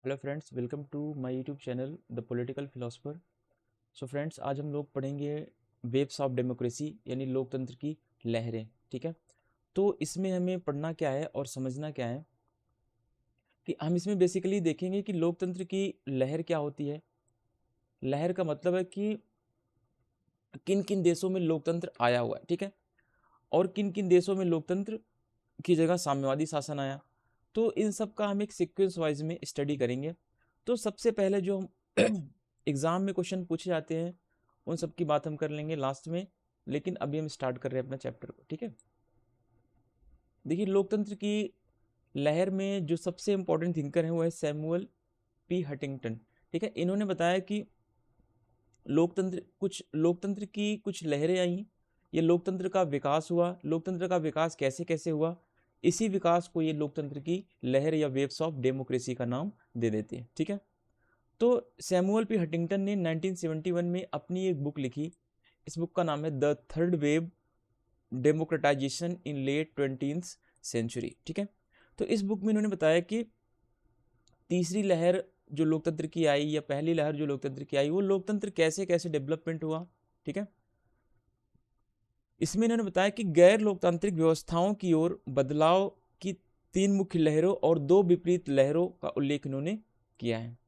Hello friends, welcome to my YouTube channel the political philosopher. So friends, आज हम लोग पढ़ेंगे वेव्स ऑफ डेमोक्रेसी यानी लोकतंत्र की लहरें। ठीक है, तो इसमें हमें पढ़ना क्या है और समझना क्या है कि हम इसमें बेसिकली देखेंगे कि लोकतंत्र की लहर क्या होती है। लहर का मतलब है कि किन किन देशों में लोकतंत्र आया हुआ है, ठीक है, और किन किन देशों में लोकतंत्र की जगह साम्यवादी शासन आया। तो इन सब का हम एक सीक्वेंस वाइज में स्टडी करेंगे। तो सबसे पहले जो हम एग्जाम में क्वेश्चन पूछे जाते हैं उन सब की बात हम कर लेंगे लास्ट में, लेकिन अभी हम स्टार्ट कर रहे हैं अपना चैप्टर को। ठीक है, देखिए लोकतंत्र की लहर में जो सबसे इंपॉर्टेंट थिंकर है वो है सैमुअल पी हंटिंगटन। ठीक है, इन्होंने बताया कि लोकतंत्र की कुछ लहरें आई, ये लोकतंत्र का विकास हुआ। लोकतंत्र का विकास कैसे कैसे हुआ, इसी विकास को ये लोकतंत्र की लहर या वेव्स ऑफ डेमोक्रेसी का नाम दे देते हैं। ठीक है, तो सैमुअल पी हंटिंगटन ने 1971 में अपनी एक बुक लिखी। इस बुक का नाम है the third wave democratization in late 20th century. ठीक है, तो इस बुक में इन्होंने बताया कि तीसरी लहर जो लोकतंत्र की आई या पहली लहर जो लोकतंत्र की आई, वो लोकतंत्र कैसे कैसे डेवलपमेंट हुआ। ठीक है, इसमें इन्होंने बताया कि गैर लोकतांत्रिक व्यवस्थाओं की ओर बदलाव की तीन मुख्य लहरों और दो विपरीत लहरों का उल्लेख इन्होंने किया है।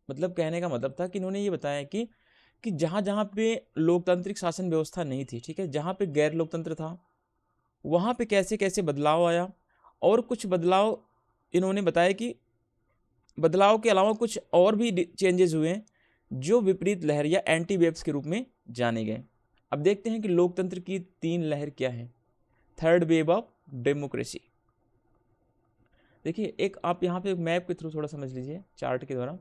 मतलब कहने का मतलब था कि इन्होंने ये बताया कि जहां जहां पे लोकतांत्रिक शासन व्यवस्था नहीं थी, ठीक है, जहां पे गैर लोकतंत्र था, वहां पे कैसे कैसे बदलाव आया। और कुछ बदलाव इन्होंने बताया कि बदलाव के अलावा कुछ और भी चेंजेस हुए हैं जो विपरीत लहर या एंटी वेव्स के रूप में जाने गए। अब देखते हैं कि लोकतंत्र की तीन लहर क्या है। Third wave of democracy. देखिए, एक आप यहाँ पे मैप के थ्रू थोड़ा समझ लीजिए चार्ट के द्वारा।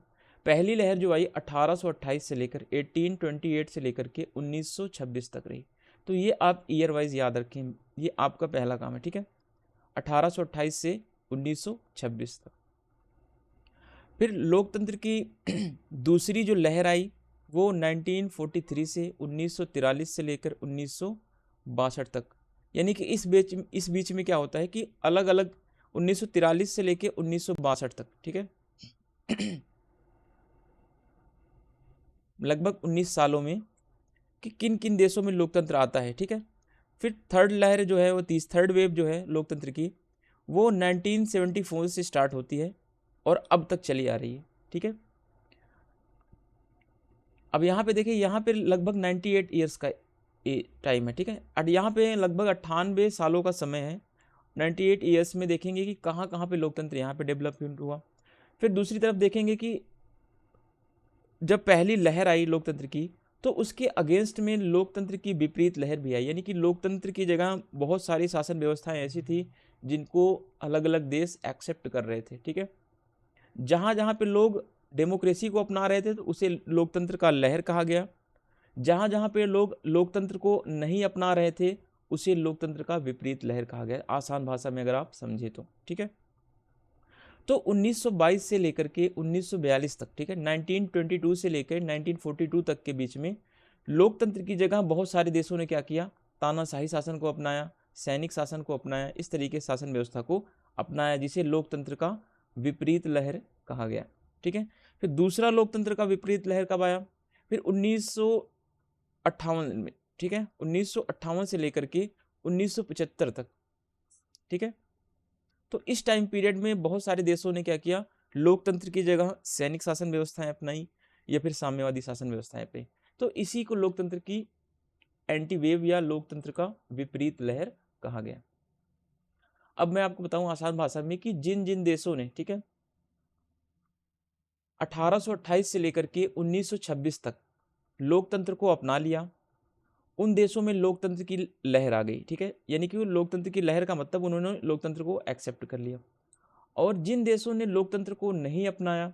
पहली लहर जो आई 1828 से लेकर 1828 से लेकर के 1926 तक रही। तो ये आप ईयर वाइज याद रखें, ये आपका पहला काम है। ठीक है, 1828 से 1926 तक। फिर लोकतंत्र की दूसरी जो लहर आई वो 1943 से 1943 से लेकर 1962 तक। यानी कि इस बीच में क्या होता है कि अलग अलग 1943 से लेकर 1962 तक, ठीक है, लगभग 19 सालों में कि किन किन देशों में लोकतंत्र आता है। ठीक है, फिर थर्ड लहर जो है वो थर्ड वेव जो है लोकतंत्र की, वो 1974 से स्टार्ट होती है और अब तक चली आ रही है। ठीक है, अब यहाँ पे देखिए, यहाँ पे लगभग 98 ईयर्स का टाइम है। ठीक है, और यहाँ पे लगभग 98 सालों का समय है। 98 ईयर्स में देखेंगे कि कहाँ कहाँ पे लोकतंत्र यहाँ पे डेवलपमेंट हुआ। फिर दूसरी तरफ देखेंगे कि जब पहली लहर आई लोकतंत्र की, तो उसके अगेंस्ट में लोकतंत्र की विपरीत लहर भी आई। यानी कि लोकतंत्र की जगह बहुत सारी शासन व्यवस्थाएं ऐसी थी जिनको अलग अलग देश एक्सेप्ट कर रहे थे। ठीक है, जहाँ जहाँ पे लोग डेमोक्रेसी को अपना रहे थे तो उसे लोकतंत्र का लहर कहा गया। जहाँ जहाँ पे लोग लोकतंत्र को नहीं अपना रहे थे उसे लोकतंत्र का विपरीत लहर कहा गया, आसान भाषा में अगर आप समझे तो। ठीक है, तो 1922 से लेकर के 1942 तक, ठीक है, 1922 से लेकर 1942 तक के बीच में लोकतंत्र की जगह बहुत सारे देशों ने क्या किया, तानाशाही शासन को अपनाया, सैनिक शासन को अपनाया, इस तरीके शासन व्यवस्था को अपनाया जिसे लोकतंत्र का विपरीत लहर कहा गया। ठीक है, फिर दूसरा लोकतंत्र का विपरीत लहर कब आया, फिर 1958 में। ठीक है, 1958 से लेकर के 1975 तक। ठीक है, तो इस टाइम पीरियड में बहुत सारे देशों ने क्या किया, लोकतंत्र की जगह सैनिक शासन व्यवस्थाएं अपनाई या फिर साम्यवादी शासन व्यवस्थाएं पे। तो इसी को लोकतंत्र की एंटी वेव या लोकतंत्र का विपरीत लहर कहा गया। अब मैं आपको बताऊं आसान भाषा में कि जिन जिन देशों ने, ठीक है, 1828 से लेकर के 1926 तक लोकतंत्र को अपना लिया, उन देशों में लोकतंत्र की लहर आ गई। ठीक है, यानी कि वो लोकतंत्र की लहर का मतलब उन्होंने लोकतंत्र को एक्सेप्ट कर लिया। और जिन देशों ने लोकतंत्र को नहीं अपनाया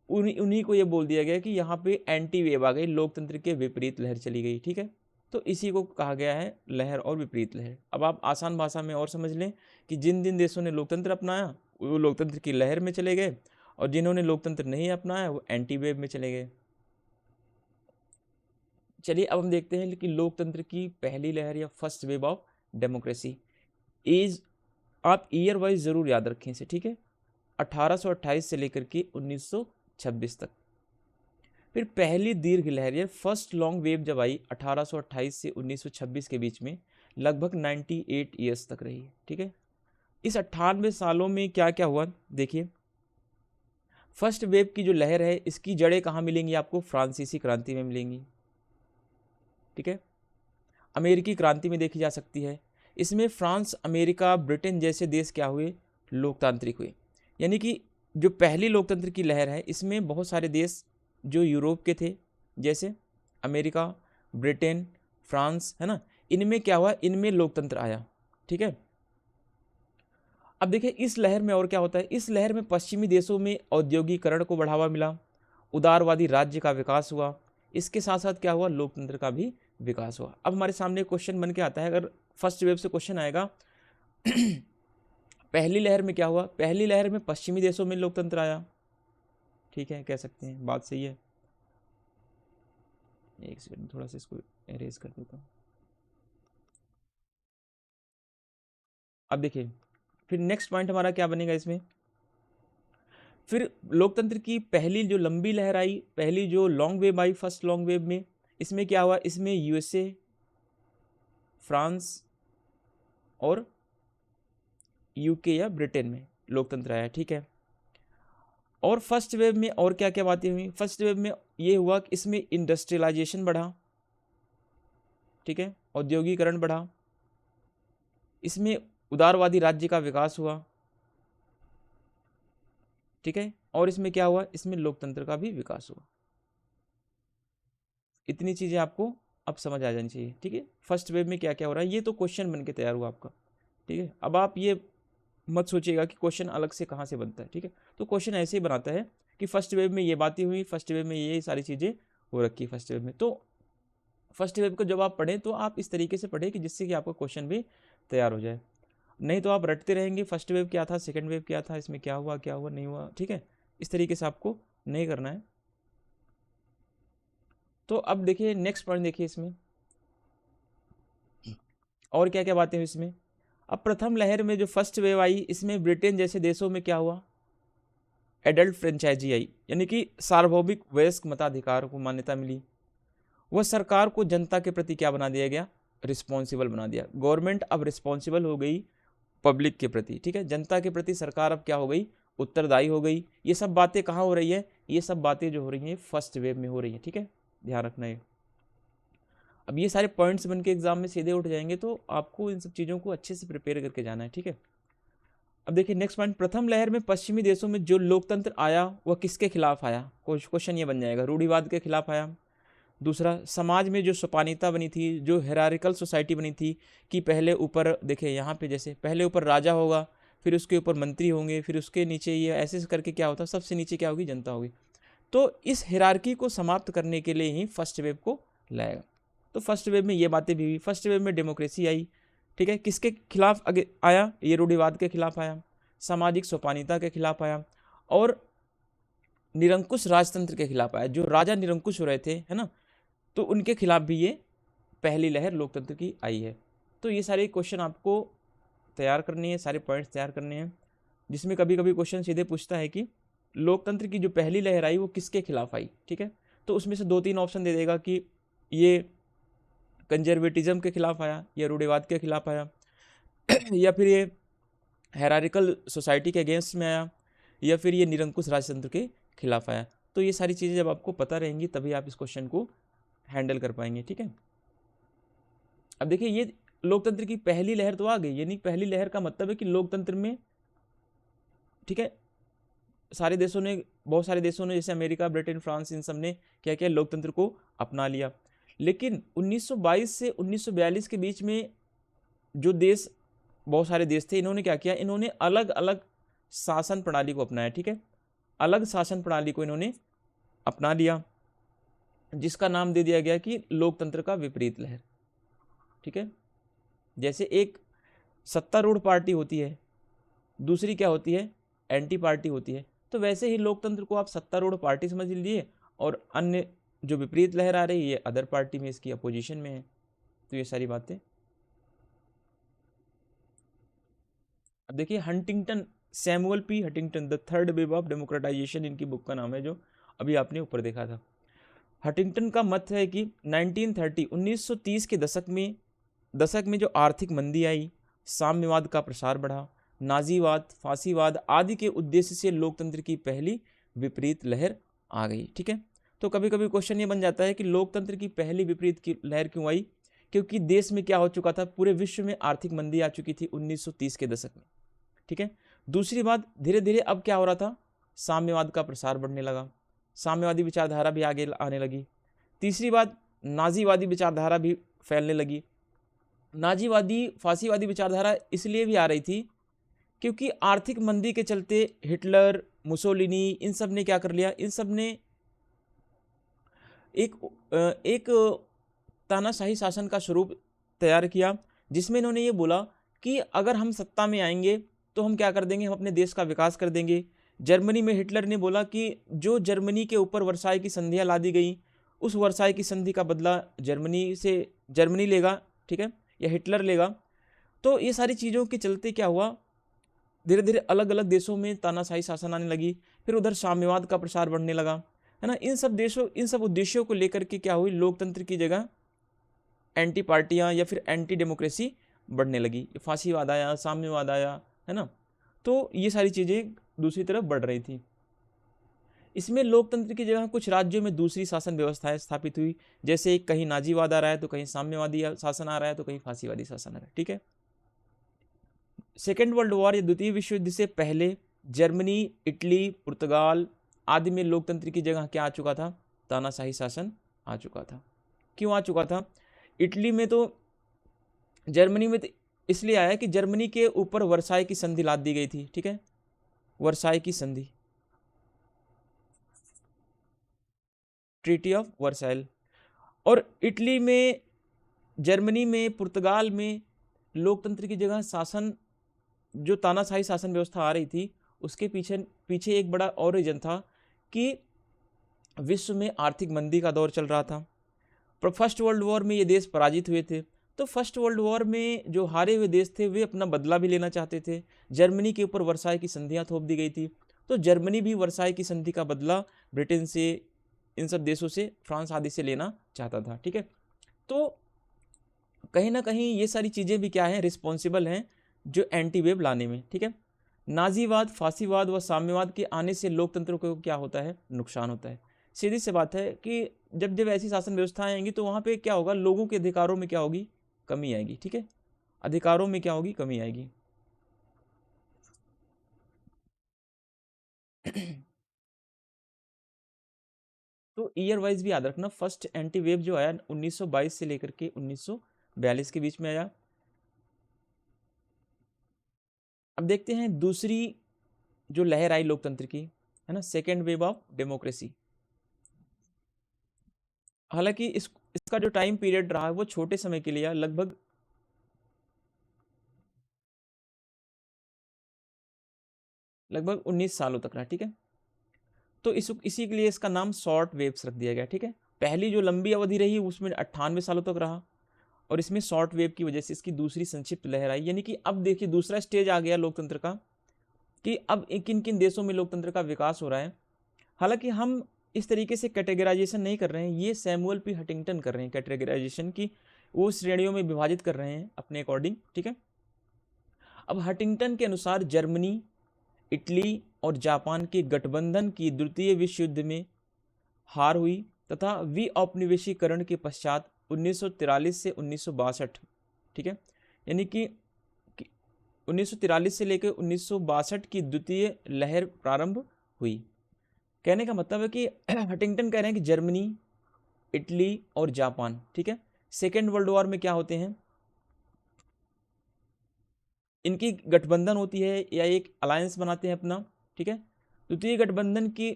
उन्हीं को ये बोल दिया गया कि यहाँ पे एंटी वेव आ गई, लोकतंत्र के विपरीत लहर चली गई। ठीक है, तो इसी को कहा गया है लहर और विपरीत लहर। अब आप आसान भाषा में और समझ लें कि जिन जिन देशों ने लोकतंत्र अपनाया वो लोकतंत्र की लहर में चले गए, और जिन्होंने लोकतंत्र नहीं अपनाया वो एंटी वेव में चले गए। चलिए अब हम देखते हैं कि लोकतंत्र की पहली लहर या first wave of democracy is, आप ईयर वाइज जरूर याद रखें इसे। ठीक है, 1828 से लेकर के 1926 तक। फिर पहली दीर्घ लहर या फर्स्ट लॉन्ग वेव जब आई 1828 से 1926 के बीच में, लगभग 98 ईयर्स तक रही है। ठीक है, इस 98 सालों में क्या क्या हुआ देखिए। फर्स्ट वेव की जो लहर है इसकी जड़ें कहाँ मिलेंगी आपको? फ्रांसीसी क्रांति में मिलेंगी। ठीक है, अमेरिकी क्रांति में देखी जा सकती है। इसमें फ्रांस, अमेरिका, ब्रिटेन जैसे देश क्या हुए? लोकतांत्रिक हुए। यानी कि जो पहली लोकतंत्र की लहर है इसमें बहुत सारे देश जो यूरोप के थे, जैसे अमेरिका, ब्रिटेन, फ्रांस, है ना, इनमें क्या हुआ? इनमें लोकतंत्र आया। ठीक है, अब देखिए इस लहर में और क्या होता है। इस लहर में पश्चिमी देशों में औद्योगिकरण को बढ़ावा मिला, उदारवादी राज्य का विकास हुआ, इसके साथ साथ क्या हुआ? लोकतंत्र का भी विकास हुआ। अब हमारे सामने क्वेश्चन बन के आता है, अगर फर्स्ट वेव से क्वेश्चन आएगा पहली लहर में क्या हुआ? पहली लहर में पश्चिमी देशों में लोकतंत्र आया। ठीक है, कह सकते हैं, बात सही है। एक सेकंड, थोड़ा सा इसको एरेज कर देता हूँ। अब देखिए फिर नेक्स्ट पॉइंट हमारा क्या बनेगा इसमें। फिर लोकतंत्र की पहली जो लंबी लहर आई, पहली जो लॉन्ग वेव आई, फर्स्ट लॉन्ग वेव में, इसमें क्या हुआ? इसमें यूएसए, फ्रांस और यूके या ब्रिटेन में लोकतंत्र आया। ठीक है, और फर्स्ट वेव में और क्या क्या बातें हुई? फर्स्ट वेव में ये हुआ कि इसमें इंडस्ट्रियलाइजेशन बढ़ा। ठीक है, औद्योगिकरण बढ़ा, इसमें उदारवादी राज्य का विकास हुआ। ठीक है, और इसमें क्या हुआ? इसमें लोकतंत्र का भी विकास हुआ। इतनी चीजें आपको अब समझ आ जानी चाहिए। ठीक है, फर्स्ट वेव में क्या क्या हो रहा है, ये तो क्वेश्चन बन के तैयार हुआ आपका। ठीक है, अब आप ये मत सोचिएगा कि क्वेश्चन अलग से कहाँ से बनता है। ठीक है, तो क्वेश्चन ऐसे ही बनाता है कि फर्स्ट वेव में ये बातें हुई, फर्स्ट वेव में ये सारी चीज़ें हो रखी है फर्स्ट वेव में। तो फर्स्ट वेव को जब आप पढ़ें तो आप इस तरीके से पढ़ें कि जिससे कि आपका क्वेश्चन भी तैयार हो जाए। नहीं तो आप रटते रहेंगे, फर्स्ट वेव क्या था, सेकेंड वेव क्या था, इसमें क्या हुआ नहीं हुआ। ठीक है, इस तरीके से आपको नहीं करना है। तो अब देखिए नेक्स्ट पॉइंट देखिए इसमें और क्या क्या बातें हुई इसमें। अब प्रथम लहर में जो फर्स्ट वेव आई, इसमें ब्रिटेन जैसे देशों में क्या हुआ? एडल्ट फ्रेंचाइजी आई, यानी कि सार्वभौमिक वयस्क मताधिकार को मान्यता मिली। वह सरकार को जनता के प्रति क्या बना दिया गया? रिस्पॉन्सिबल बना दिया। गवर्नमेंट अब रिस्पॉन्सिबल हो गई पब्लिक के प्रति। ठीक है, जनता के प्रति सरकार अब क्या हो गई? उत्तरदायी हो गई। ये सब बातें कहाँ हो रही है? ये सब बातें जो हो रही हैं फर्स्ट वेव में हो रही है। ठीक है, ध्यान रखना है। अब ये सारे पॉइंट्स बन के एग्जाम में सीधे उठ जाएंगे, तो आपको इन सब चीज़ों को अच्छे से प्रिपेयर करके जाना है। ठीक है, अब देखिए नेक्स्ट पॉइंट, प्रथम लहर में पश्चिमी देशों में जो लोकतंत्र आया वह किसके खिलाफ आया? क्वेश्चन ये बन जाएगा, रूढ़िवाद के खिलाफ आया। दूसरा, समाज में जो सोपानीयता बनी थी, जो हेरारिकल सोसाइटी बनी थी कि पहले ऊपर देखिए यहाँ पे जैसे पहले ऊपर राजा होगा, फिर उसके ऊपर मंत्री होंगे, फिर उसके नीचे ये ऐसे करके क्या होता है, सबसे नीचे क्या होगी? जनता होगी। तो इस हिरार्की को समाप्त करने के लिए ही फर्स्ट वेव को लाएगा। तो फर्स्ट वेव में ये बातें भी हुई। फर्स्ट वेव में डेमोक्रेसी आई। ठीक है, किसके खिलाफ आगे आया? ये रूढ़िवाद के खिलाफ आया, सामाजिक सोपानीयता के खिलाफ आया, और निरंकुश राजतंत्र के खिलाफ आया। जो राजा निरंकुश हो रहे थे, है ना, तो उनके खिलाफ भी ये पहली लहर लोकतंत्र की आई है। तो ये सारे क्वेश्चन आपको तैयार करने हैं, सारे पॉइंट्स तैयार करने हैं, जिसमें कभी कभी क्वेश्चन सीधे पूछता है कि लोकतंत्र की जो पहली लहर आई वो किसके खिलाफ आई। ठीक है, तो उसमें से 2-3 ऑप्शन दे देगा कि ये कंजर्वेटिज्म के खिलाफ आया, या रूढ़िवाद के खिलाफ आया, या फिर ये हेरारिकल सोसाइटी के अगेंस्ट में आया, या फिर ये निरंकुश राजतंत्र के खिलाफ आया। तो ये सारी चीज़ें जब आपको पता रहेंगी तभी आप इस क्वेश्चन को हैंडल कर पाएंगे। ठीक है, अब देखिए ये लोकतंत्र की पहली लहर तो आ गई, यानी पहली लहर का मतलब है कि लोकतंत्र में, ठीक है, सारे देशों ने, बहुत सारे देशों ने जैसे अमेरिका, ब्रिटेन, फ्रांस, इन सब ने क्या किया? लोकतंत्र को अपना लिया। लेकिन 1922 से 1942 के बीच में जो देश, बहुत सारे देश थे, इन्होंने क्या किया? इन्होंने अलग अलग शासन प्रणाली को अपनाया। ठीक है, अलग शासन प्रणाली को इन्होंने अपना लिया, जिसका नाम दे दिया गया कि लोकतंत्र का विपरीत लहर। ठीक है, जैसे एक सत्तारूढ़ पार्टी होती है, दूसरी क्या होती है? एंटी पार्टी होती है। तो वैसे ही लोकतंत्र को आप सत्तारूढ़ पार्टी समझ लीजिए, और अन्य जो विपरीत लहर आ रही है ये अदर पार्टी में, इसकी अपोजिशन में है। तो ये सारी बातें। अब देखिए Huntington Samuel P Huntington, the third wave of democratisation इनकी बुक का नाम है, जो अभी आपने ऊपर देखा था। हंटिंगटन का मत है कि 1930 के दशक में जो आर्थिक मंदी आई, साम्यवाद का प्रसार बढ़ा, नाजीवाद, फांसीवाद आदि के उद्देश्य से लोकतंत्र की पहली विपरीत लहर आ गई। ठीक है, तो कभी कभी क्वेश्चन ये बन जाता है कि लोकतंत्र की पहली विपरीत की लहर क्यों आई? क्योंकि देश में क्या हो चुका था, पूरे विश्व में आर्थिक मंदी आ चुकी थी 1930 के दशक में। ठीक है, दूसरी बात, धीरे धीरे अब क्या हो रहा था, साम्यवाद का प्रसार बढ़ने लगा, साम्यवादी विचारधारा भी आगे आने लगी। तीसरी बात, नाजीवादी विचारधारा भी फैलने लगी। नाजीवादी फांसीवादी विचारधारा इसलिए भी आ रही थी क्योंकि आर्थिक मंदी के चलते हिटलर, मुसोलिनी, इन सब ने क्या कर लिया, इन सब ने एक तानाशाही शासन का स्वरूप तैयार किया, जिसमें इन्होंने ये बोला कि अगर हम सत्ता में आएंगे तो हम क्या कर देंगे, हम अपने देश का विकास कर देंगे। जर्मनी में हिटलर ने बोला कि जो जर्मनी के ऊपर वर्साई की संधियाँ ला दी गई, उस वर्साई की संधि का बदला जर्मनी लेगा, ठीक है, या हिटलर लेगा। तो ये सारी चीज़ों के चलते क्या हुआ, धीरे धीरे अलग अलग देशों में तानाशाही शासन आने लगी, फिर उधर साम्यवाद का प्रसार बढ़ने लगा, है ना। इन सब उद्देश्यों को लेकर के क्या हुई, लोकतंत्र की जगह एंटी पार्टियां या फिर एंटी डेमोक्रेसी बढ़ने लगी, फांसीवाद आया, साम्यवाद आया, है ना। तो ये सारी चीज़ें दूसरी तरफ बढ़ रही थी। इसमें लोकतंत्र की जगह कुछ राज्यों में दूसरी शासन व्यवस्थाएं स्थापित हुई, जैसे कहीं नाजीवाद आ रहा है तो कहीं साम्यवादी शासन आ रहा है तो कहीं फांसीवादी शासन आ रहा है। ठीक है, सेकेंड वर्ल्ड वॉर या द्वितीय विश्व युद्ध से पहले जर्मनी, इटली, पुर्तगाल आदि में लोकतंत्र की जगह क्या आ चुका था, तानाशाही शासन आ चुका था। क्यों आ चुका था? इटली में तो, जर्मनी में तो इसलिए आया कि जर्मनी के ऊपर वर्साई की संधि लाद दी गई थी। ठीक है, वर्साई की संधि, ट्रीटी ऑफ वर्साइल। और इटली में, जर्मनी में, पुर्तगाल में लोकतंत्र की जगह शासन, जो तानाशाही शासन व्यवस्था आ रही थी, उसके पीछे एक बड़ा और रीजन था कि विश्व में आर्थिक मंदी का दौर चल रहा था। फर्स्ट वर्ल्ड वॉर में ये देश पराजित हुए थे, तो फर्स्ट वर्ल्ड वॉर में जो हारे हुए देश थे वे अपना बदला भी लेना चाहते थे। जर्मनी के ऊपर वर्साई की संधियां थोप दी गई थी, तो जर्मनी भी वर्साई की संधि का बदला ब्रिटेन से, इन सब देशों से, फ्रांस आदि से लेना चाहता था। ठीक है, तो कहीं ना कहीं ये सारी चीज़ें भी क्या हैं, रिस्पॉन्सिबल हैं जो एंटी वेव लाने में। ठीक है, नाजीवाद, फांसीवाद व साम्यवाद के आने से लोकतंत्र को क्या होता है, नुकसान होता है। सीधी सी बात है कि जब जब ऐसी शासन व्यवस्थाएं आएंगी तो वहाँ पे क्या होगा, लोगों के अधिकारों में क्या होगी, कमी आएगी। ठीक है, अधिकारों में क्या होगी, कमी आएगी। तो ईयर वाइज भी याद रखना, फर्स्ट एंटी वेव जो आया 1922 से लेकर के 1942 के बीच में आया। अब देखते हैं दूसरी जो लहर आई लोकतंत्र की, है ना, सेकेंड वेव ऑफ डेमोक्रेसी। हालांकि इसका जो टाइम पीरियड रहा है वो छोटे समय के लिए, लगभग 19 सालों तक रहा। ठीक है, तो इसी के लिए इसका नाम शॉर्ट वेव्स रख दिया गया। ठीक है, पहली जो लंबी अवधि रही उसमें 98 सालों तक रहा, और इसमें शॉर्ट वेव की वजह से इसकी दूसरी संक्षिप्त लहर आई। यानी कि अब देखिए दूसरा स्टेज आ गया लोकतंत्र का, कि अब किन किन देशों में लोकतंत्र का विकास हो रहा है। हालांकि हम इस तरीके से कैटेगराइजेशन नहीं कर रहे हैं, ये सैमुअल पी हंटिंगटन कर रहे हैं कैटेगराइजेशन की, वो श्रेणियों में विभाजित कर रहे हैं अपने अकॉर्डिंग। ठीक है, अब हंटिंगटन के अनुसार जर्मनी, इटली और जापान के गठबंधन की द्वितीय विश्व युद्ध में हार हुई तथा विऔपनिवेशीकरण के पश्चात 1943 से 1962, ठीक है, यानी कि 1943 से लेकर 1962 की द्वितीय लहर प्रारंभ हुई। कहने का मतलब है कि हंटिंगटन कह रहे हैं कि जर्मनी, इटली और जापान, ठीक है, सेकेंड वर्ल्ड वॉर में क्या होते हैं, इनकी गठबंधन होती है या एक अलायंस बनाते हैं अपना। ठीक है, द्वितीय गठबंधन की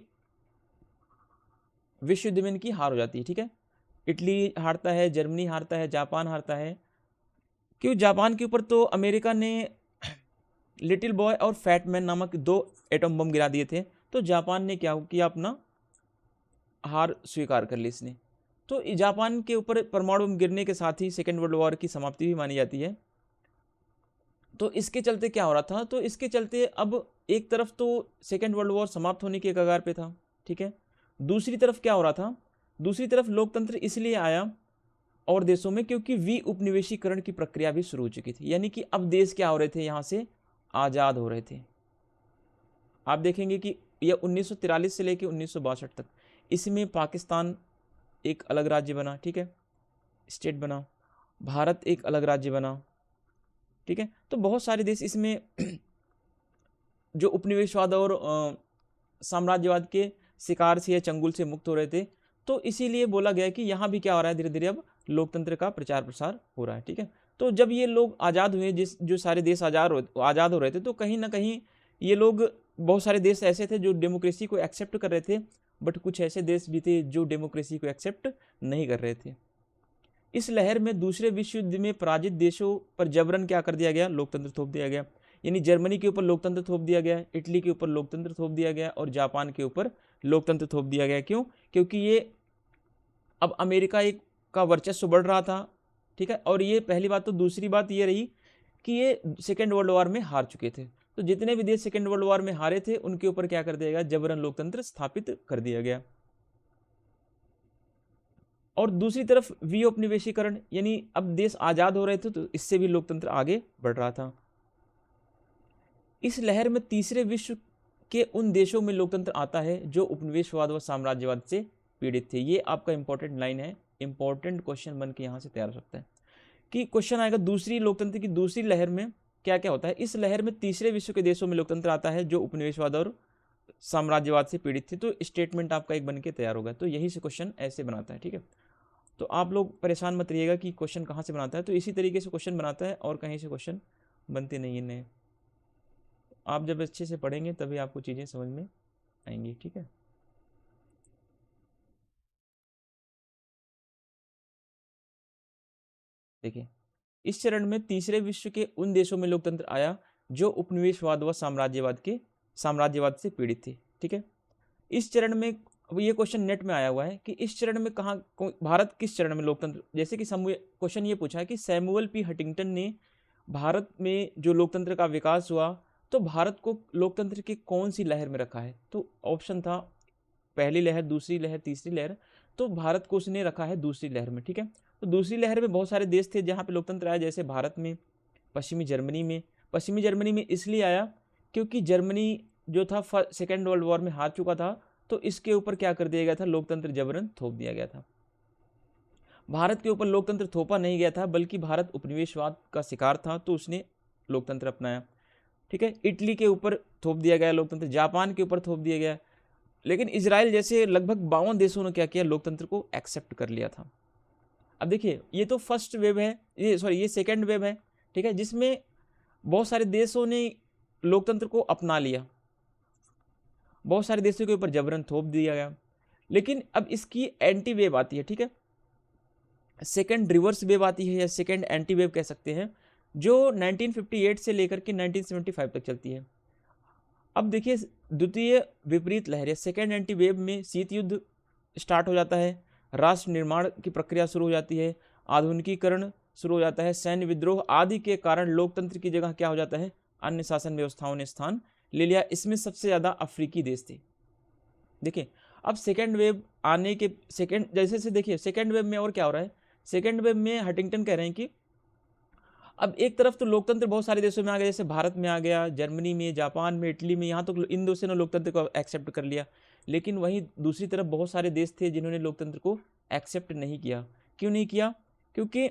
विश्व युद्ध में इनकी हार हो जाती है। ठीक है, इटली हारता है, जर्मनी हारता है, जापान हारता है। क्यों? जापान के ऊपर तो अमेरिका ने लिटिल बॉय और फैट मैन नामक 2 एटम बम गिरा दिए थे, तो जापान ने क्या किया, अपना हार स्वीकार कर ली इसने। तो जापान के ऊपर परमाणु बम गिरने के साथ ही सेकेंड वर्ल्ड वॉर की समाप्ति भी मानी जाती है। तो इसके चलते क्या हो रहा था, तो इसके चलते अब एक तरफ तो सेकेंड वर्ल्ड वॉर समाप्त होने के कगार पे था, ठीक है, दूसरी तरफ क्या हो रहा था, दूसरी तरफ लोकतंत्र इसलिए आया और देशों में क्योंकि उपनिवेशीकरण की प्रक्रिया भी शुरू हो चुकी थी, यानी कि अब देश क्या हो रहे थे, यहाँ से आज़ाद हो रहे थे। आप देखेंगे कि यह 1943 से लेकर 1962 तक, इसमें पाकिस्तान एक अलग राज्य बना, ठीक है, स्टेट बना, भारत एक अलग राज्य बना, ठीक है, तो बहुत सारे देश इसमें जो उपनिवेशवाद और साम्राज्यवाद के शिकार से या चंगुल से मुक्त हो रहे थे, तो इसीलिए बोला गया कि यहाँ भी क्या हो रहा है, धीरे धीरे अब लोकतंत्र का प्रचार प्रसार हो रहा है, ठीक है। तो जब ये लोग आज़ाद हुए, जो सारे देश आज़ाद हो रहे थे, तो कहीं ना कहीं ये लोग, बहुत सारे देश ऐसे थे जो डेमोक्रेसी को एक्सेप्ट कर रहे थे, बट कुछ ऐसे देश भी थे जो डेमोक्रेसी को एक्सेप्ट नहीं कर रहे थे। इस लहर में दूसरे विश्व युद्ध में पराजित देशों पर जबरन क्या कर दिया गया, लोकतंत्र थोप दिया गया। यानी जर्मनी के ऊपर लोकतंत्र थोप दिया गया, इटली के ऊपर लोकतंत्र थोप दिया गया और जापान के ऊपर लोकतंत्र थोप दिया गया। क्यों? क्योंकि ये अब अमेरिका एक का वर्चस्व बढ़ रहा था, ठीक है, और ये पहली बात। तो दूसरी बात ये रही कि ये सेकेंड वर्ल्ड वॉर में हार चुके थे, तो जितने भी देश सेकेंड वर्ल्ड वॉर में हारे थे उनके ऊपर क्या कर दिया गया, जबरन लोकतंत्र स्थापित कर दिया गया। और दूसरी तरफ उपनिवेशीकरण, यानी अब देश आजाद हो रहे थे, तो इससे भी लोकतंत्र आगे बढ़ रहा था। इस लहर में तीसरे विश्व के उन देशों में लोकतंत्र आता है जो उपनिवेशवाद व साम्राज्यवाद से पीड़ित थे। ये आपका इंपॉर्टेंट लाइन है, इंपॉर्टेंट क्वेश्चन बन के यहाँ से तैयार हो सकता है कि क्वेश्चन आएगा दूसरी लोकतंत्र की दूसरी लहर में क्या क्या होता है। इस लहर में तीसरे विश्व के देशों में लोकतंत्र आता है जो उपनिवेशवाद और साम्राज्यवाद से पीड़ित थे। तो स्टेटमेंट आपका एक बन के तैयार होगा, तो यही से क्वेश्चन ऐसे बनाता है, ठीक है। तो आप लोग परेशान मत रहिएगा कि क्वेश्चन कहाँ से बनाता है, तो इसी तरीके से क्वेश्चन बनाता है और कहीं से क्वेश्चन बनते नहीं है नए। आप जब अच्छे से पढ़ेंगे तभी आपको चीज़ें समझ में आएंगी, ठीक है। देखिए, इस चरण में तीसरे विश्व के उन देशों में लोकतंत्र आया जो उपनिवेशवाद व साम्राज्यवाद से पीड़ित थे, ठीक है। इस चरण में, अब ये क्वेश्चन नेट में आया हुआ है कि इस चरण में कहाँ, भारत किस चरण में लोकतंत्र, जैसे कि क्वेश्चन ये पूछा है कि सैमुअल पी हंटिंगटन ने भारत में जो लोकतंत्र का विकास हुआ, तो भारत को लोकतंत्र की कौन सी लहर में रखा है। तो ऑप्शन था पहली लहर, दूसरी लहर, तीसरी लहर। तो भारत को उसने रखा है दूसरी लहर में, ठीक है। तो दूसरी लहर में बहुत सारे देश थे जहाँ पे लोकतंत्र आया, जैसे भारत में, पश्चिमी जर्मनी में इसलिए आया क्योंकि जर्मनी जो था सेकेंड वर्ल्ड वॉर में हार चुका था, तो इसके ऊपर क्या कर दिया गया था, लोकतंत्र जबरन थोप दिया गया था। भारत के ऊपर लोकतंत्र थोपा नहीं गया था, बल्कि भारत उपनिवेशवाद का शिकार था, तो उसने लोकतंत्र अपनाया, ठीक है। इटली के ऊपर थोप दिया गया लोकतंत्र, जापान के ऊपर थोप दिया गया, लेकिन इजराइल जैसे लगभग 52 देशों ने क्या किया, लोकतंत्र को एक्सेप्ट कर लिया था। अब देखिए, ये तो फर्स्ट वेव है, ये सेकेंड वेव है, ठीक है, जिसमें बहुत सारे देशों ने लोकतंत्र को अपना लिया, बहुत सारे देशों के ऊपर जबरन थोप दिया गया। लेकिन अब इसकी एंटी वेव आती है, ठीक है, सेकेंड रिवर्स वेव आती है या सेकेंड एंटी वेव कह सकते हैं, जो 1958 से लेकर के 1975 तक चलती है। अब देखिए, द्वितीय विपरीत लहर या सेकेंड एंटी वेव में शीत युद्ध स्टार्ट हो जाता है, राष्ट्र निर्माण की प्रक्रिया शुरू हो जाती है, आधुनिकीकरण शुरू हो जाता है, सैन्य विद्रोह आदि के कारण लोकतंत्र की जगह क्या हो जाता है, अन्य शासन व्यवस्थाओं ने स्थान ले लिया। इसमें सबसे ज़्यादा अफ्रीकी देश थे। देखिए, अब सेकेंड वेव आने के जैसे देखिए सेकेंड वेव में और क्या हो रहा है, सेकेंड वेव में हंटिंगटन कह रहे हैं कि अब एक तरफ तो लोकतंत्र बहुत सारे देशों में आ गया, जैसे भारत में आ गया, जर्मनी में, जापान में, इटली में, यहाँ तो इन देशों ने लोकतंत्र को एक्सेप्ट कर लिया। लेकिन वहीं दूसरी तरफ बहुत सारे देश थे जिन्होंने लोकतंत्र को एक्सेप्ट नहीं किया। क्यों नहीं किया? क्योंकि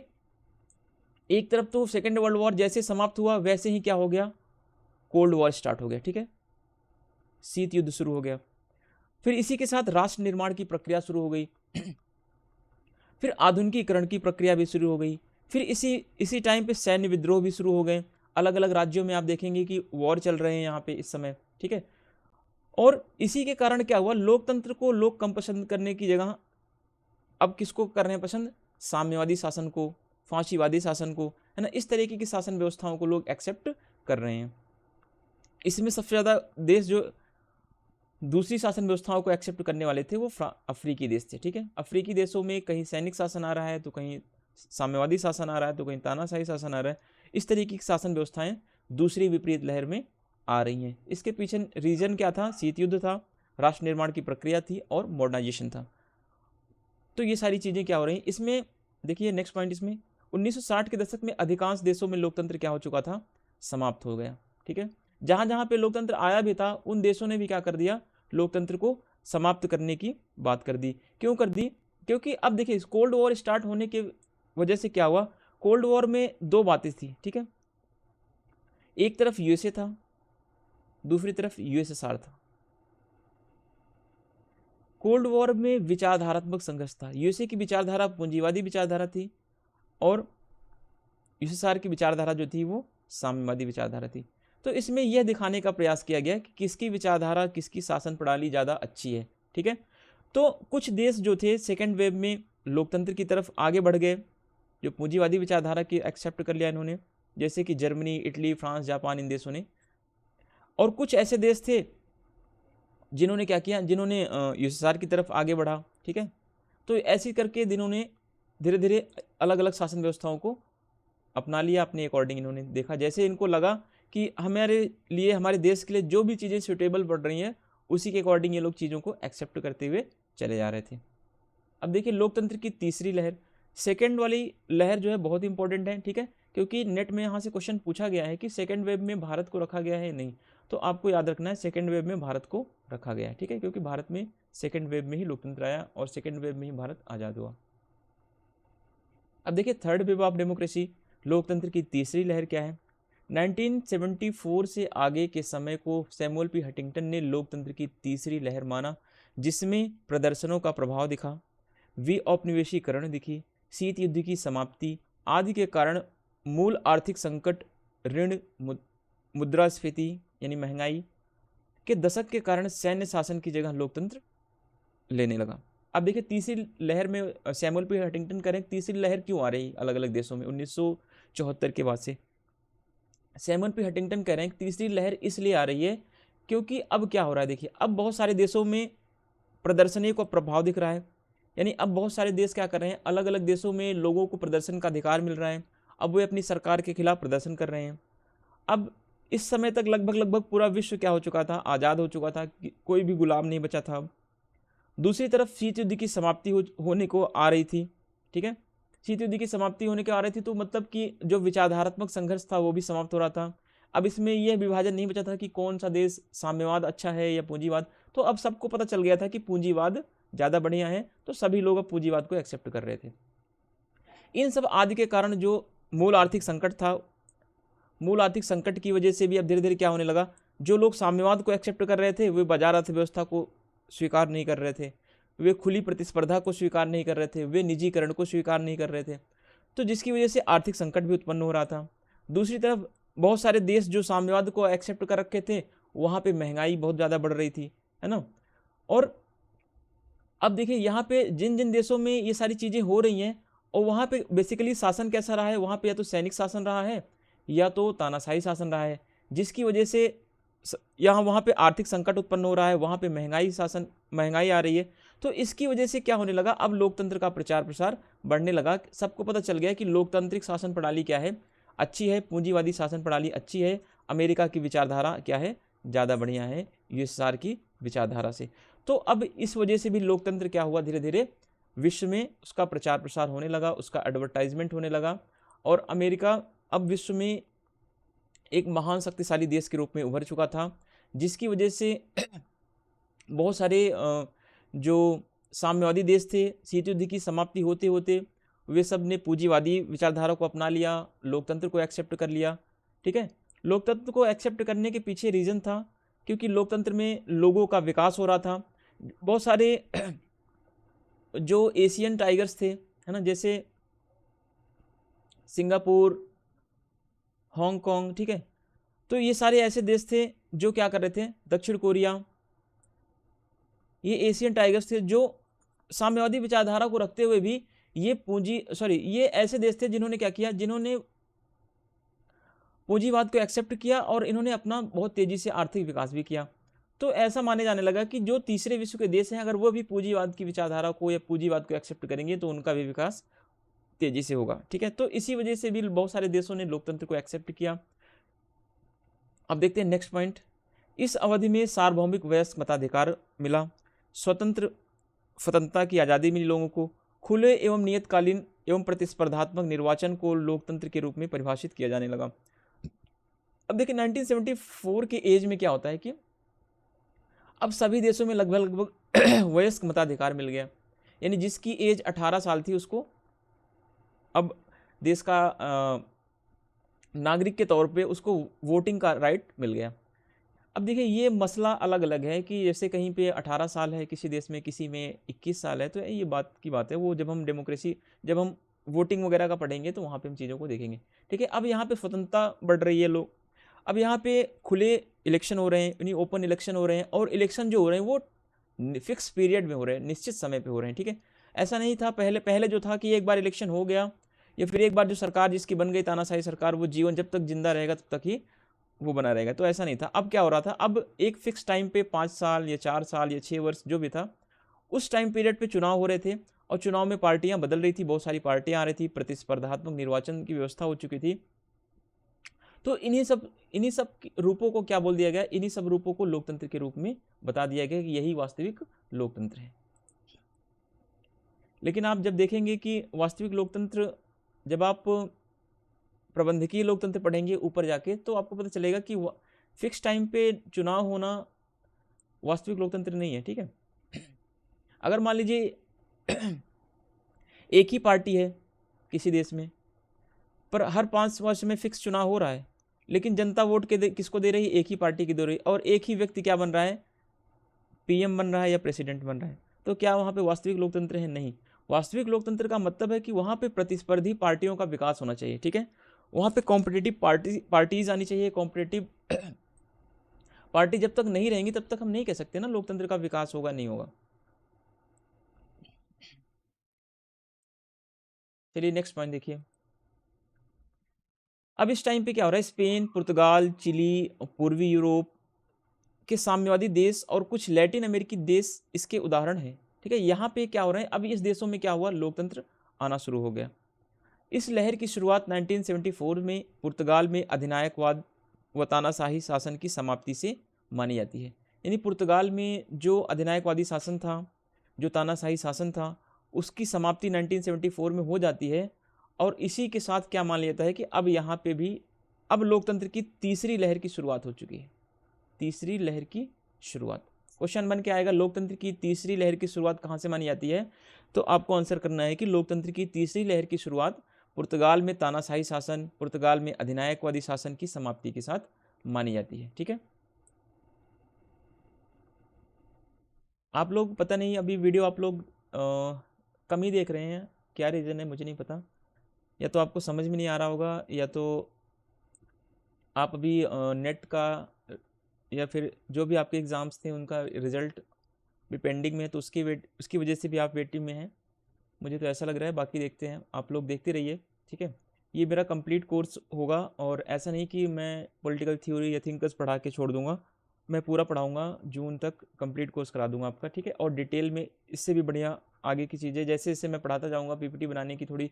एक तरफ तो सेकेंड वर्ल्ड वॉर जैसे समाप्त हुआ वैसे ही क्या हो गया, कोल्ड वॉर स्टार्ट हो गया, ठीक है, शीत युद्ध शुरू हो गया। फिर इसी के साथ राष्ट्र निर्माण की प्रक्रिया शुरू हो गई, फिर आधुनिकीकरण की प्रक्रिया भी शुरू हो गई, फिर इसी टाइम पे सैन्य विद्रोह भी शुरू हो गए। अलग अलग राज्यों में आप देखेंगे कि वॉर चल रहे हैं यहाँ पे इस समय, ठीक है। और इसी के कारण क्या हुआ, लोकतंत्र को लोग कम पसंद करने की जगह अब किसको कर रहे हैं पसंद, साम्यवादी शासन को, फांसीवादी शासन को, है ना, इस तरीके की शासन व्यवस्थाओं को लोग एक्सेप्ट कर रहे हैं। इसमें सबसे ज़्यादा देश जो दूसरी शासन व्यवस्थाओं को एक्सेप्ट करने वाले थे वो अफ्रीकी देश थे, ठीक है। अफ्रीकी देशों में कहीं सैनिक शासन आ रहा है, तो कहीं साम्यवादी शासन आ रहा है, तो कहीं तानाशाही शासन आ रहा है। इस तरीके की शासन व्यवस्थाएं दूसरी विपरीत लहर में आ रही हैं। इसके पीछे रीजन क्या था? शीत युद्ध था, राष्ट्र निर्माण की प्रक्रिया थी और मॉडर्नाइजेशन था। तो ये सारी चीज़ें क्या हो रही हैं इसमें। देखिए नेक्स्ट पॉइंट इसमें 1960 के दशक में अधिकांश देशों में लोकतंत्र क्या हो चुका था? समाप्त हो गया। ठीक है, जहां जहां पे लोकतंत्र आया भी था उन देशों ने भी क्या कर दिया? लोकतंत्र को समाप्त करने की बात कर दी। क्यों कर दी? क्योंकि अब देखिए कोल्ड वॉर स्टार्ट होने के वजह से क्या हुआ? कोल्ड वॉर में दो बातें थी। ठीक है, एक तरफ यूएसए था, दूसरी तरफ यूएसएसआर था। कोल्ड वॉर में विचारधारात्मक संघर्ष था। यूएसए की विचारधारा पूंजीवादी विचारधारा थी और यूएसएसआर की विचारधारा जो थी वो साम्यवादी विचारधारा थी। तो इसमें यह दिखाने का प्रयास किया गया कि किसकी विचारधारा, किसकी शासन प्रणाली ज़्यादा अच्छी है। ठीक है, तो कुछ देश जो थे सेकेंड वेव में लोकतंत्र की तरफ आगे बढ़ गए, जो पूंजीवादी विचारधारा की एक्सेप्ट कर लिया इन्होंने, जैसे कि जर्मनी, इटली, फ्रांस, जापान, इन देशों ने। और कुछ ऐसे देश थे जिन्होंने क्या किया? जिन्होंने यूएसएसआर की तरफ आगे बढ़ा। ठीक है, तो ऐसे करके जिन्होंने धीरे धीरे अलग अलग शासन व्यवस्थाओं को अपना लिया अपने अकॉर्डिंग। इन्होंने देखा जैसे इनको लगा कि हमारे लिए, हमारे देश के लिए जो भी चीज़ें सुटेबल पड़ रही हैं उसी के अकॉर्डिंग ये लोग चीज़ों को एक्सेप्ट करते हुए चले जा रहे थे। अब देखिए लोकतंत्र की तीसरी लहर, सेकेंड वाली लहर जो है बहुत इंपॉर्टेंट है। ठीक है, क्योंकि नेट में यहाँ से क्वेश्चन पूछा गया है कि सेकेंड वेव में भारत को रखा गया है नहीं, तो आपको याद रखना है सेकेंड वेव में भारत को रखा गया है। ठीक है, क्योंकि भारत में सेकेंड वेव में ही लोकतंत्र आया और सेकेंड वेव में ही भारत आज़ाद हुआ। अब देखिए थर्ड वेव ऑफ डेमोक्रेसी, लोकतंत्र की तीसरी लहर क्या है? 1974 से आगे के समय को सैमुअल पी हंटिंगटन ने लोकतंत्र की तीसरी लहर माना, जिसमें प्रदर्शनों का प्रभाव दिखा, विऔपनिवेशीकरण दिखी, शीत युद्ध की समाप्ति आदि के कारण मूल आर्थिक संकट, ऋण, मुद्रास्फीति यानी महंगाई के दशक के कारण सैन्य शासन की जगह लोकतंत्र लेने लगा। अब देखिए तीसरी लहर में सैमुअल पी हंटिंगटन करें तीसरी लहर क्यों आ रही अलग अलग देशों में 1974 के बाद से? सैमुअल पी हंटिंगटन कह रहे हैं तीसरी लहर इसलिए आ रही है क्योंकि अब क्या हो रहा है? देखिए अब बहुत सारे देशों में प्रदर्शनी को प्रभाव दिख रहा है, यानी अब बहुत सारे देश क्या कर रहे हैं? अलग अलग देशों में लोगों को प्रदर्शन का अधिकार मिल रहा है, अब वे अपनी सरकार के खिलाफ प्रदर्शन कर रहे हैं। अब इस समय तक लगभग पूरा विश्व क्या हो चुका था? आज़ाद हो चुका था, कोई भी गुलाम नहीं बचा था। दूसरी तरफ शीत युद्ध की समाप्ति होने को आ रही थी। ठीक है, शीत युद्ध की समाप्ति होने को आ रही थी, तो मतलब कि जो विचारधारात्मक संघर्ष था वो भी समाप्त हो रहा था। अब इसमें यह विभाजन नहीं बचा था कि कौन सा देश साम्यवाद अच्छा है या पूंजीवाद, तो अब सबको पता चल गया था कि पूंजीवाद ज़्यादा बढ़िया है, तो सभी लोग अब पूंजीवाद को एक्सेप्ट कर रहे थे। इन सब आदि के कारण जो मूल आर्थिक संकट था, मूल आर्थिक संकट की वजह से भी अब धीरे धीरे क्या होने लगा? जो लोग साम्यवाद को एक्सेप्ट कर रहे थे वे बाजार अर्थव्यवस्था को स्वीकार नहीं कर रहे थे, वे खुली प्रतिस्पर्धा को स्वीकार नहीं कर रहे थे, वे निजीकरण को स्वीकार नहीं कर रहे थे, तो जिसकी वजह से आर्थिक संकट भी उत्पन्न हो रहा था। दूसरी तरफ बहुत सारे देश जो साम्यवाद को एक्सेप्ट कर रखे थे वहाँ पे महंगाई बहुत ज़्यादा बढ़ रही थी, है ना। और अब देखिए यहाँ पे जिन जिन देशों में ये सारी चीज़ें हो रही हैं और वहाँ पे बेसिकली शासन कैसा रहा है? वहाँ पे या तो सैनिक शासन रहा है या तो तानाशाही शासन रहा है, जिसकी वजह से यहाँ वहाँ पे आर्थिक संकट उत्पन्न हो रहा है, वहाँ पे महंगाई आ रही है। तो इसकी वजह से क्या होने लगा? अब लोकतंत्र का प्रचार प्रसार बढ़ने लगा। सबको पता चल गया कि लोकतांत्रिक शासन प्रणाली क्या है? अच्छी है, पूंजीवादी शासन प्रणाली अच्छी है, अमेरिका की विचारधारा क्या है? ज़्यादा बढ़िया है यूएसएसआर की विचारधारा से। तो अब इस वजह से भी लोकतंत्र क्या हुआ? धीरे धीरे विश्व में उसका प्रचार प्रसार होने लगा, उसका एडवर्टाइजमेंट होने लगा और अमेरिका अब विश्व में एक महान शक्तिशाली देश के रूप में उभर चुका था, जिसकी वजह से बहुत सारे जो साम्यवादी देश थे, शीत युद्ध की समाप्ति होते होते वे सब ने पूंजीवादी विचारधारा को अपना लिया, लोकतंत्र को एक्सेप्ट कर लिया। ठीक है, लोकतंत्र को एक्सेप्ट करने के पीछे रीज़न था क्योंकि लोकतंत्र में लोगों का विकास हो रहा था। बहुत सारे जो एशियन टाइगर्स थे, है ना, जैसे सिंगापुर, हांगकांग, ठीक है, तो ये सारे ऐसे देश थे जो क्या कर रहे थे? दक्षिण कोरिया, ये एशियन टाइगर्स थे जो साम्यवादी विचारधारा को रखते हुए भी ये ऐसे देश थे जिन्होंने क्या किया? जिन्होंने पूंजीवाद को एक्सेप्ट किया और इन्होंने अपना बहुत तेजी से आर्थिक विकास भी किया। तो ऐसा माने जाने लगा कि जो तीसरे विश्व के देश हैं अगर वो भी पूंजीवाद की विचारधारा को या पूंजीवाद को एक्सेप्ट करेंगे तो उनका भी विकास तेजी से होगा। ठीक है, तो इसी वजह से भी बहुत सारे देशों ने लोकतंत्र को एक्सेप्ट किया। अब देखते हैं नेक्स्ट पॉइंट। इस अवधि में सार्वभौमिक वयस्क मताधिकार मिला, स्वतंत्रता की आज़ादी मिली लोगों को, खुले एवं नियतकालीन एवं प्रतिस्पर्धात्मक निर्वाचन को लोकतंत्र के रूप में परिभाषित किया जाने लगा। अब देखिए 1974 के एज में क्या होता है कि अब सभी देशों में लगभग लगभग वयस्क मताधिकार मिल गया, यानी जिसकी एज 18 साल थी उसको अब देश का नागरिक के तौर पे उसको वोटिंग का राइट मिल गया। अब देखिए ये मसला अलग अलग है कि जैसे कहीं पे 18 साल है किसी देश में, किसी में 21 साल है, तो ये बात की बात है, वो जब हम डेमोक्रेसी, जब हम वोटिंग वगैरह का पढ़ेंगे तो वहाँ पे हम चीज़ों को देखेंगे। ठीक है, अब यहाँ पे स्वतंत्रता बढ़ रही है लोग, अब यहाँ पे खुले इलेक्शन हो रहे हैं, यानी ओपन इलेक्शन हो रहे हैं, और इलेक्शन जो हो रहे हैं वो फिक्स पीरियड में हो रहे हैं, निश्चित समय पे हो रहे हैं। ठीक है, ऐसा नहीं था पहले जो था कि एक बार इलेक्शन हो गया या फिर एक बार जो सरकार जिसकी बन गई तानाशाही सरकार, वो जीवन जब तक जिंदा रहेगा तब तक ही वो बना रहेगा, तो ऐसा नहीं था। अब क्या हो रहा था, अब एक फिक्स टाइम पे 5 साल या 4 साल या 6 वर्ष जो भी था, उस टाइम पीरियड पे चुनाव हो रहे थे, और चुनाव में पार्टियां बदल रही थी, बहुत सारी पार्टियां आ रही थी, प्रतिस्पर्धात्मक निर्वाचन की व्यवस्था हो चुकी थी। तो इन्हीं सब रूपों को क्या बोल दिया गया, इन्हीं सब रूपों को लोकतंत्र के रूप में बता दिया गया कि यही वास्तविक लोकतंत्र है। लेकिन आप जब देखेंगे कि वास्तविक लोकतंत्र, जब आप प्रबंधकीय लोकतंत्र पढ़ेंगे ऊपर जाके, तो आपको पता चलेगा कि फिक्स टाइम पे चुनाव होना वास्तविक लोकतंत्र नहीं है। ठीक है, अगर मान लीजिए एक ही पार्टी है किसी देश में, पर हर 5 वर्ष में फिक्स चुनाव हो रहा है, लेकिन जनता वोट किसको दे रही है, एक ही पार्टी की दे रही है, और एक ही व्यक्ति क्या बन रहा है, पीएम बन रहा है या प्रेसिडेंट बन रहा है, तो क्या वहाँ पे वास्तविक लोकतंत्र है? नहीं। वास्तविक लोकतंत्र का मतलब है कि वहाँ पे प्रतिस्पर्धी पार्टियों का विकास होना चाहिए। ठीक है, वहाँ पे कॉम्पिटिटिव पार्टीज आनी चाहिए। कॉम्पिटिटिव पार्टी जब तक नहीं रहेंगी तब तक हम नहीं कह सकते ना लोकतंत्र का विकास होगा नहीं होगा। चलिए नेक्स्ट पॉइंट देखिए। अब इस टाइम पे क्या हो रहा है, स्पेन, पुर्तगाल, चिली, पूर्वी यूरोप के साम्यवादी देश और कुछ लैटिन अमेरिकी देश इसके उदाहरण हैं। ठीक है, यहाँ पे क्या हो रहा है, अब इस देशों में क्या हुआ, लोकतंत्र आना शुरू हो गया। इस लहर की शुरुआत 1974 में पुर्तगाल में अधिनायकवाद व तानाशाही शासन की समाप्ति से मानी जाती है। यानी पुर्तगाल में जो अधिनायकवादी शासन था, जो तानाशाही शासन था, उसकी समाप्ति 1974 में हो जाती है, और इसी के साथ क्या मान लिया जाता है कि अब यहाँ पे भी अब लोकतंत्र की तीसरी लहर की शुरुआत हो चुकी है। तीसरी लहर की शुरुआत, क्वेश्चन बन के आएगा, लोकतंत्र की तीसरी लहर की शुरुआत कहाँ से मानी जाती है? तो आपको आंसर करना है कि लोकतंत्र की तीसरी लहर की शुरुआत पुर्तगाल में तानाशाही शासन, पुर्तगाल में अधिनायकवादी शासन की समाप्ति के साथ मानी जाती है। ठीक है, आप लोग पता नहीं अभी वीडियो आप लोग कम ही देख रहे हैं, क्या रीज़न है मुझे नहीं पता, या तो आपको समझ में नहीं आ रहा होगा, या तो आप अभी नेट का या फिर जो भी आपके एग्ज़ाम्स थे उनका रिज़ल्ट भी पेंडिंग में है, तो उसकी वजह से भी आप वेटिंग में हैं, मुझे तो ऐसा लग रहा है। बाकी देखते हैं, आप लोग देखते रहिए। ठीक है, ये मेरा कंप्लीट कोर्स होगा, और ऐसा नहीं कि मैं पॉलिटिकल थ्योरी या थिंकर्स पढ़ा के छोड़ दूंगा, मैं पूरा पढ़ाऊंगा, जून तक कंप्लीट कोर्स करा दूंगा आपका। ठीक है, और डिटेल में इससे भी बढ़िया आगे की चीज़ें जैसे जैसे मैं पढ़ाता जाऊँगा, पीपीटी बनाने की थोड़ी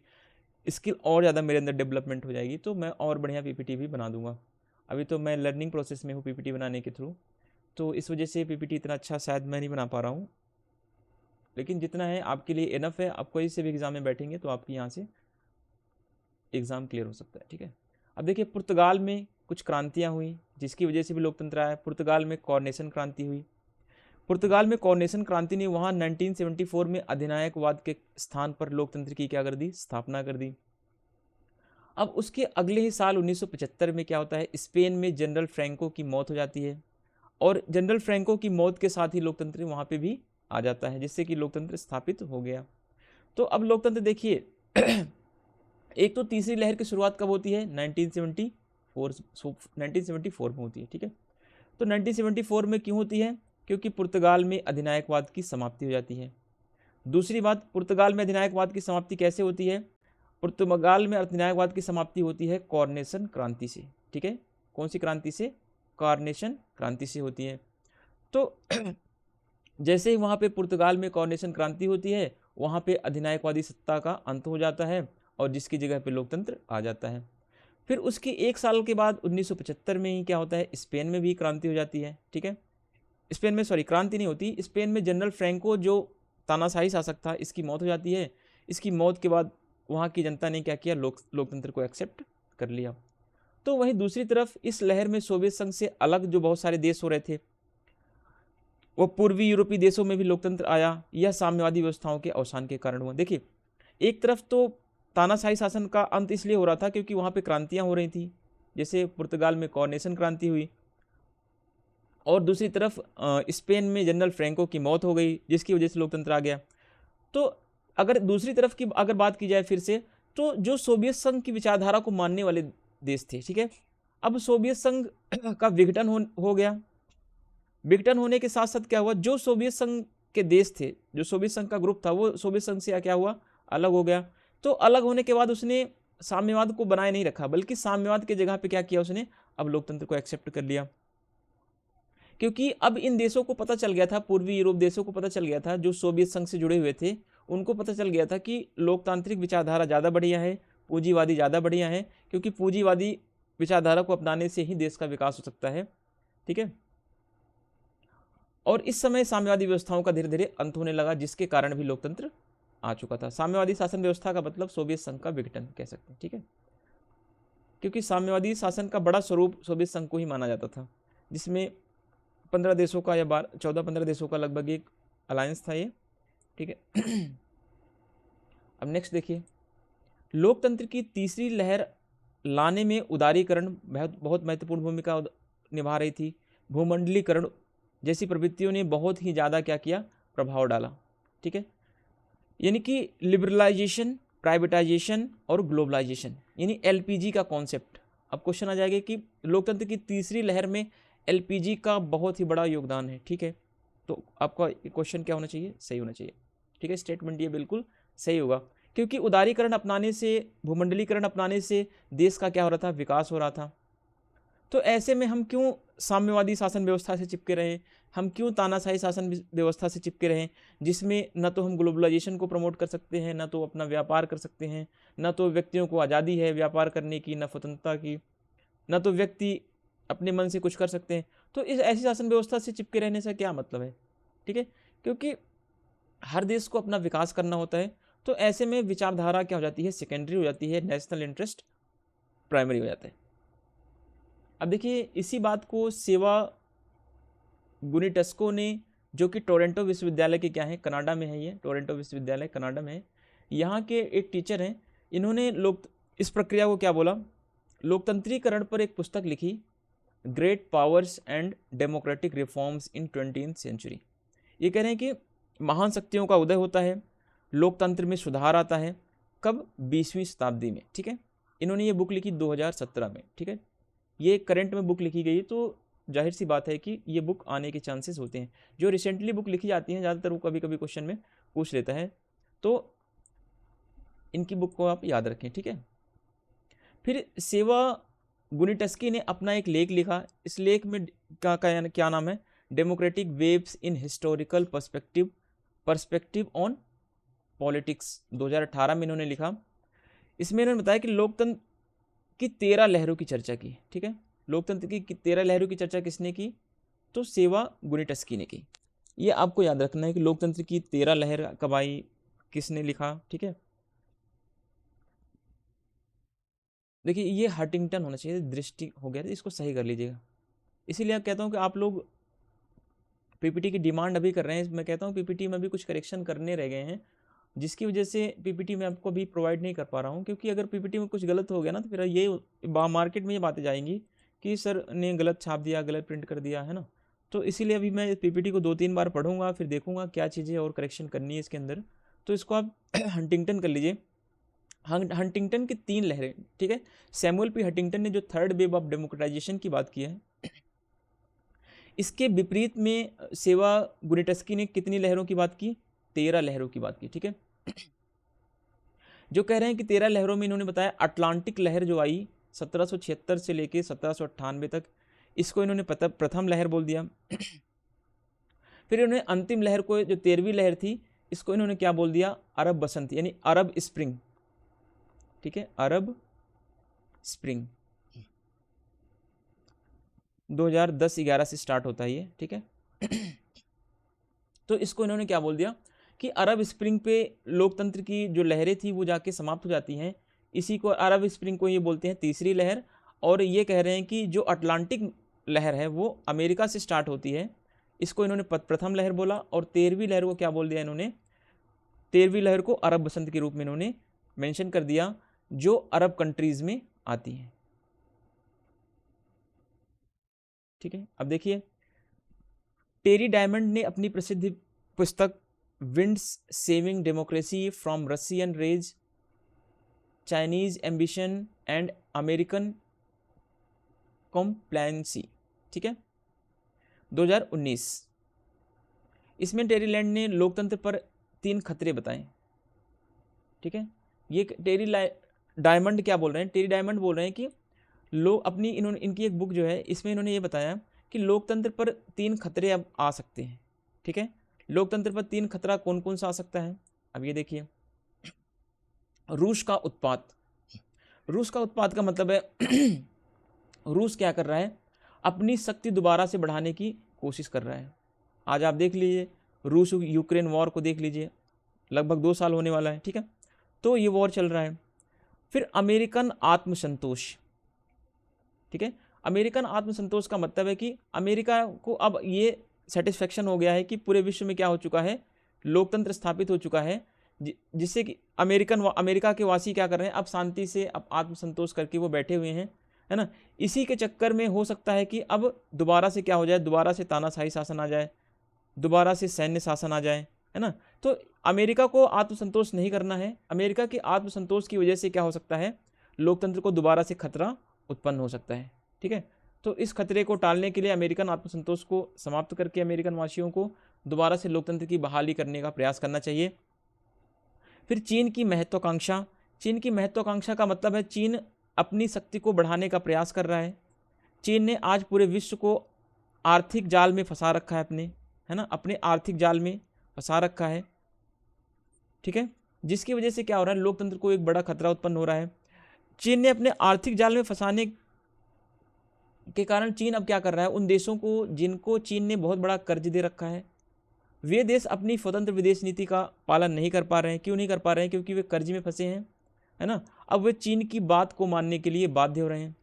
स्किल और ज़्यादा मेरे अंदर डेवलपमेंट हो जाएगी, तो मैं और बढ़िया पीपीटी भी बना दूंगा। अभी तो मैं लर्निंग प्रोसेस में हूँ पीपीटी बनाने के थ्रू, तो इस वजह से पीपीटी इतना अच्छा शायद मैं नहीं बना पा रहा हूँ, लेकिन जितना है आपके लिए इनफ है। आप कोई से भी एग्ज़ाम में बैठेंगे तो आपकी यहाँ से एग्ज़ाम क्लियर हो सकता है। ठीक है, अब देखिए पुर्तगाल में कुछ क्रांतियाँ हुई जिसकी वजह से भी लोकतंत्र आया। पुर्तगाल में कॉर्नेशन क्रांति हुई। पुर्तगाल में कॉर्नेशन क्रांति ने वहाँ 1974 में अधिनायकवाद के स्थान पर लोकतंत्र की क्या कर दी, स्थापना कर दी। अब उसके अगले ही साल 1975 में क्या होता है, स्पेन में जनरल फ्रैंको की मौत हो जाती है, और जनरल फ्रैंको की मौत के साथ ही लोकतंत्र वहाँ पे भी आ जाता है, जिससे कि लोकतंत्र स्थापित हो गया। तो अब लोकतंत्र देखिए एक तो तीसरी लहर की शुरुआत कब होती है, 1974 में होती है। ठीक है, तो 1974 में क्यों होती है, क्योंकि पुर्तगाल में अधिनायकवाद की समाप्ति हो जाती है। दूसरी बात, पुर्तगाल में अधिनायकवाद की समाप्ति कैसे होती है, पुर्तगाल में अधिनायकवाद की समाप्ति होती है कॉर्नेशन क्रांति से। ठीक है, कौन सी क्रांति से, कॉर्नेशन क्रांति से होती है। तो जैसे ही वहाँ पे पुर्तगाल में कॉर्नेशन क्रांति होती है, वहाँ पे अधिनायकवादी सत्ता का अंत हो जाता है, और जिसकी जगह पे लोकतंत्र आ जाता है। फिर उसके 1 साल के बाद 1975 में ही क्या होता है, स्पेन में भी क्रांति हो जाती है, ठीक है। स्पेन में क्रांति नहीं होती, स्पेन में जनरल फ्रैंको जो तानाशाही शासक था, इसकी मौत हो जाती है। इसकी मौत के बाद वहाँ की जनता ने क्या किया, लोकतंत्र को एक्सेप्ट कर लिया। तो वहीं दूसरी तरफ इस लहर में सोवियत संघ से अलग जो बहुत सारे देश हो रहे थे, वो पूर्वी यूरोपीय देशों में भी लोकतंत्र आया। यह साम्यवादी व्यवस्थाओं के अवसान के कारण हुआ। देखिए, एक तरफ तो तानाशाही शासन का अंत इसलिए हो रहा था क्योंकि वहाँ पे क्रांतियाँ हो रही थी, जैसे पुर्तगाल में कॉर्नेशन क्रांति हुई, और दूसरी तरफ स्पेन में जनरल फ्रैंको की मौत हो गई, जिसकी वजह से लोकतंत्र आ गया। तो अगर दूसरी तरफ की अगर बात की जाए फिर से, तो जो सोवियत संघ की विचारधारा को मानने वाले देश थे, ठीक है, अब सोवियत संघ का विघटन हो गया। विघटन होने के साथ साथ क्या हुआ, जो सोवियत संघ के देश थे, जो सोवियत संघ का ग्रुप था, वो सोवियत संघ से क्या हुआ, अलग हो गया। तो अलग होने के बाद उसने साम्यवाद को बनाए नहीं रखा, बल्कि साम्यवाद के जगह पे क्या किया उसने, अब लोकतंत्र को एक्सेप्ट कर लिया। क्योंकि अब इन देशों को पता चल गया था, पूर्वी यूरोप देशों को पता चल गया था, जो सोवियत संघ से जुड़े हुए थे, उनको पता चल गया था कि लोकतांत्रिक विचारधारा ज़्यादा बढ़िया है, पूंजीवादी ज़्यादा बढ़िया है, क्योंकि पूंजीवादी विचारधारा को अपनाने से ही देश का विकास हो सकता है, ठीक है। और इस समय साम्यवादी व्यवस्थाओं का धीरे धीरे अंत होने लगा, जिसके कारण भी लोकतंत्र आ चुका था। साम्यवादी शासन व्यवस्था का मतलब सोवियत संघ का विघटन कह सकते हैं, ठीक है, क्योंकि साम्यवादी शासन का बड़ा स्वरूप सोवियत संघ को ही माना जाता था, जिसमें 15 देशों का या 14-15 देशों का लगभग एक अलायंस था ये, ठीक है। अब नेक्स्ट देखिए, लोकतंत्र की तीसरी लहर लाने में उदारीकरण बहुत महत्वपूर्ण भूमिका निभा रही थी। भूमंडलीकरण जैसी प्रवृत्तियों ने बहुत ही ज़्यादा क्या किया, प्रभाव डाला, ठीक है। यानी कि लिबरलाइजेशन, प्राइवेटाइजेशन और ग्लोबलाइजेशन, यानी एलपीजी का कॉन्सेप्ट। अब क्वेश्चन आ जाएगा कि लोकतंत्र की तीसरी लहर में एलपीजी का बहुत ही बड़ा योगदान है, ठीक है। तो आपका क्वेश्चन क्या होना चाहिए, सही होना चाहिए, ठीक है। स्टेटमेंट ये बिल्कुल सही होगा, क्योंकि उदारीकरण अपनाने से, भूमंडलीकरण अपनाने से देश का क्या हो रहा था, विकास हो रहा था। तो ऐसे में हम क्यों साम्यवादी शासन व्यवस्था से चिपके रहें, हम क्यों तानाशाही शासन व्यवस्था से चिपके रहें, जिसमें न तो हम ग्लोबलाइजेशन को प्रमोट कर सकते हैं, न तो अपना व्यापार कर सकते हैं, न तो व्यक्तियों को आज़ादी है व्यापार करने की, न स्वतंत्रता की, न तो व्यक्ति अपने मन से कुछ कर सकते हैं। तो इस ऐसी शासन व्यवस्था से चिपके रहने से क्या मतलब है, ठीक है, क्योंकि हर देश को अपना विकास करना होता है। तो ऐसे में विचारधारा क्या हो जाती है, सेकेंडरी हो जाती है, नेशनल इंटरेस्ट प्राइमरी हो जाता है। अब देखिए, इसी बात को सेवा गुनिटस्को ने, जो कि टोरंटो विश्वविद्यालय के क्या है, कनाडा में है, ये टोरंटो विश्वविद्यालय कनाडा में है, यहाँ के एक टीचर हैं, इन्होंने इस प्रक्रिया को क्या बोला, लोकतंत्रीकरण पर एक पुस्तक लिखी, great powers and democratic reforms in 20th century. ये कह रहे हैं कि महान शक्तियों का उदय होता है, लोकतंत्र में सुधार आता है, कब, 20वीं शताब्दी में, ठीक है। इन्होंने ये बुक लिखी 2017 में, ठीक है। ये करंट में बुक लिखी गई, तो जाहिर सी बात है कि ये बुक आने के चांसेस होते हैं। जो रिसेंटली बुक लिखी जाती हैं, ज़्यादातर वो कभी कभी क्वेश्चन में पूछ लेता है, तो इनकी बुक को आप याद रखें, ठीक है। फिर सेवा गुनिटस्की ने अपना एक लेख लिखा, इस लेख में क्या नाम है, democratic waves in historical perspective on politics, 2018 में इन्होंने लिखा। इसमें इन्होंने बताया कि लोकतंत्र की 13 लहरों की चर्चा की, ठीक है। लोकतंत्र की 13 लहरों की चर्चा किसने की, तो सेवा गुनिटस्की ने की। ये आपको याद रखना है कि लोकतंत्र की 13 लहर कब आई, किसने लिखा, ठीक है। देखिए, ये हंटिंगटन होना चाहिए, दृष्टि हो गया, इसको सही कर लीजिएगा। इसीलिए आप कहता हूँ कि आप लोग पीपीटी की डिमांड अभी कर रहे हैं, मैं कहता हूँ पीपीटी में भी कुछ करेक्शन करने रह गए हैं, जिसकी वजह से पीपीटी में आपको भी प्रोवाइड नहीं कर पा रहा हूँ, क्योंकि अगर पीपीटी में कुछ गलत हो गया ना, तो फिर ये मार्केट में ये बातें जाएंगी कि सर ने गलत छाप दिया, गलत प्रिंट कर दिया, है ना। तो इसीलिए अभी मैं पीपीटी को 2-3 बार पढ़ूंगा, फिर देखूंगा क्या चीज़ें और करेक्शन करनी है इसके अंदर। तो इसको आप हंटिंगटन कर लीजिए। हंटिंगटन की 3 लहरें, ठीक है। सैमुअल पी हंटिंगटन ने जो थर्ड वेव ऑफ डेमोक्रेटाइजेशन की बात की है, इसके विपरीत में सेवा गुनिटस्की ने कितनी लहरों की बात की, 13 लहरों की बात की, ठीक है। जो कह रहे हैं कि 13 लहरों में इन्होंने बताया अटलांटिक लहर जो आई 1776 से लेके 1798 तक, इसको इन्होंने प्रथम लहर बोल दिया। फिर इन्होंने अंतिम लहर को, जो 13वीं लहर थी, इसको इन्होंने क्या बोल दिया, अरब बसंत, यानी अरब स्प्रिंग, ठीक है, अरब स्प्रिंग। 2010-11 से स्टार्ट होता है ये, ठीक है। तो इसको इन्होंने क्या बोल दिया कि अरब स्प्रिंग पे लोकतंत्र की जो लहरें थी वो जाके समाप्त हो जाती हैं। इसी को अरब स्प्रिंग को ये बोलते हैं तीसरी लहर, और ये कह रहे हैं कि जो अटलांटिक लहर है वो अमेरिका से स्टार्ट होती है, इसको इन्होंने प्रथम लहर बोला। और 13वीं लहर को क्या बोल दिया इन्होंने, 13वीं लहर को अरब बसंत के रूप में इन्होंने मेंशन कर दिया, जो अरब कंट्रीज में आती है, ठीक है। अब देखिए, टेरी डायमंड ने अपनी प्रसिद्ध पुस्तक winds saving democracy from Russian rage, Chinese ambition and American complacency, ठीक है, 2019, इसमें टेरी लैंड ने लोकतंत्र पर 3 खतरे बताए, ठीक है। ये टेरी डायमंड क्या बोल रहे हैं, टेरी डायमंड बोल रहे हैं कि लोग अपनी इन्होंने इनकी एक बुक जो है इसमें इन्होंने ये बताया कि लोकतंत्र पर 3 खतरे अब आ सकते हैं, ठीक है। लोकतंत्र पर 3 खतरा कौन कौन सा आ सकता है, अब ये देखिए। रूस का उत्पात, रूस का उत्पात का मतलब है रूस क्या कर रहा है, अपनी शक्ति दोबारा से बढ़ाने की कोशिश कर रहा है। आज आप देख लीजिए रूस यूक्रेन वॉर को देख लीजिए, लगभग 2 साल होने वाला है, ठीक है। तो ये वॉर चल रहा है। फिर अमेरिकन आत्मसंतोष, ठीक है। अमेरिकन आत्मसंतोष का मतलब है कि अमेरिका को अब ये सेटिस्फेक्शन हो गया है कि पूरे विश्व में क्या हो चुका है, लोकतंत्र स्थापित हो चुका है, जिससे कि अमेरिका के वासी क्या कर रहे हैं, अब शांति से अब आत्मसंतोष करके वो बैठे हुए हैं, है ना। इसी के चक्कर में हो सकता है कि अब दोबारा से क्या हो जाए, दोबारा से तानाशाही शासन आ जाए, दोबारा से सैन्य शासन आ जाए, है ना। तो अमेरिका को आत्मसंतोष नहीं करना है। अमेरिका के आत्मसंतोष की वजह से क्या हो सकता है, लोकतंत्र को दोबारा से खतरा उत्पन्न हो सकता है, ठीक है। तो इस खतरे को टालने के लिए अमेरिकन आत्मसंतोष को समाप्त करके अमेरिकन वासियों को दोबारा से लोकतंत्र की बहाली करने का प्रयास करना चाहिए। फिर चीन की महत्वाकांक्षा, चीन की महत्वाकांक्षा का मतलब है चीन अपनी शक्ति को बढ़ाने का प्रयास कर रहा है। चीन ने आज पूरे विश्व को आर्थिक जाल में फंसा रखा है अपने, है ना, अपने आर्थिक जाल में फंसा रखा है, ठीक है, जिसकी वजह से क्या हो रहा है, लोकतंत्र को एक बड़ा खतरा उत्पन्न हो रहा है। चीन ने अपने आर्थिक जाल में फंसाने के कारण चीन अब क्या कर रहा है, उन देशों को जिनको चीन ने बहुत बड़ा कर्ज दे रखा है, वे देश अपनी स्वतंत्र विदेश नीति का पालन नहीं कर पा रहे हैं। क्यों नहीं कर पा रहे हैं, क्योंकि वे कर्ज में फंसे हैं, है ना। अब वे चीन की बात को मानने के लिए बाध्य हो रहे हैं।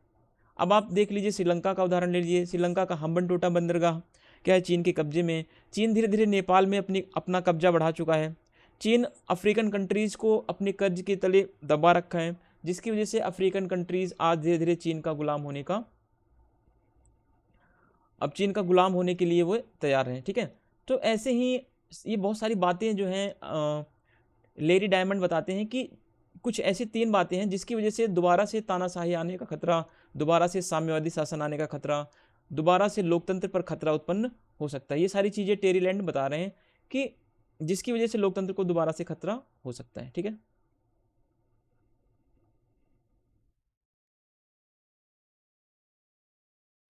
अब आप देख लीजिए, श्रीलंका का उदाहरण ले लीजिए। श्रीलंका का हम्बनटोटा बंदरगाह क्या है, चीन के कब्जे में। चीन धीरे धीरे नेपाल में अपना कब्जा बढ़ा चुका है। चीन अफ्रीकन कंट्रीज़ को अपने कर्ज के तले दबा रखा है, जिसकी वजह से अफ्रीकन कंट्रीज़ आज धीरे धीरे चीन का गुलाम होने के लिए वो तैयार हैं, ठीक है। तो ऐसे ही ये बहुत सारी बातें जो हैं लेरी डायमंड बताते हैं कि कुछ ऐसी 3 बातें हैं जिसकी वजह से दोबारा से तानाशाही आने का खतरा, दोबारा से साम्यवादी शासन आने का खतरा, दोबारा से लोकतंत्र पर खतरा उत्पन्न हो सकता है। ये सारी चीज़ें टेरी लैंड बता रहे हैं कि जिसकी वजह से लोकतंत्र को दोबारा से खतरा हो सकता है, ठीक है।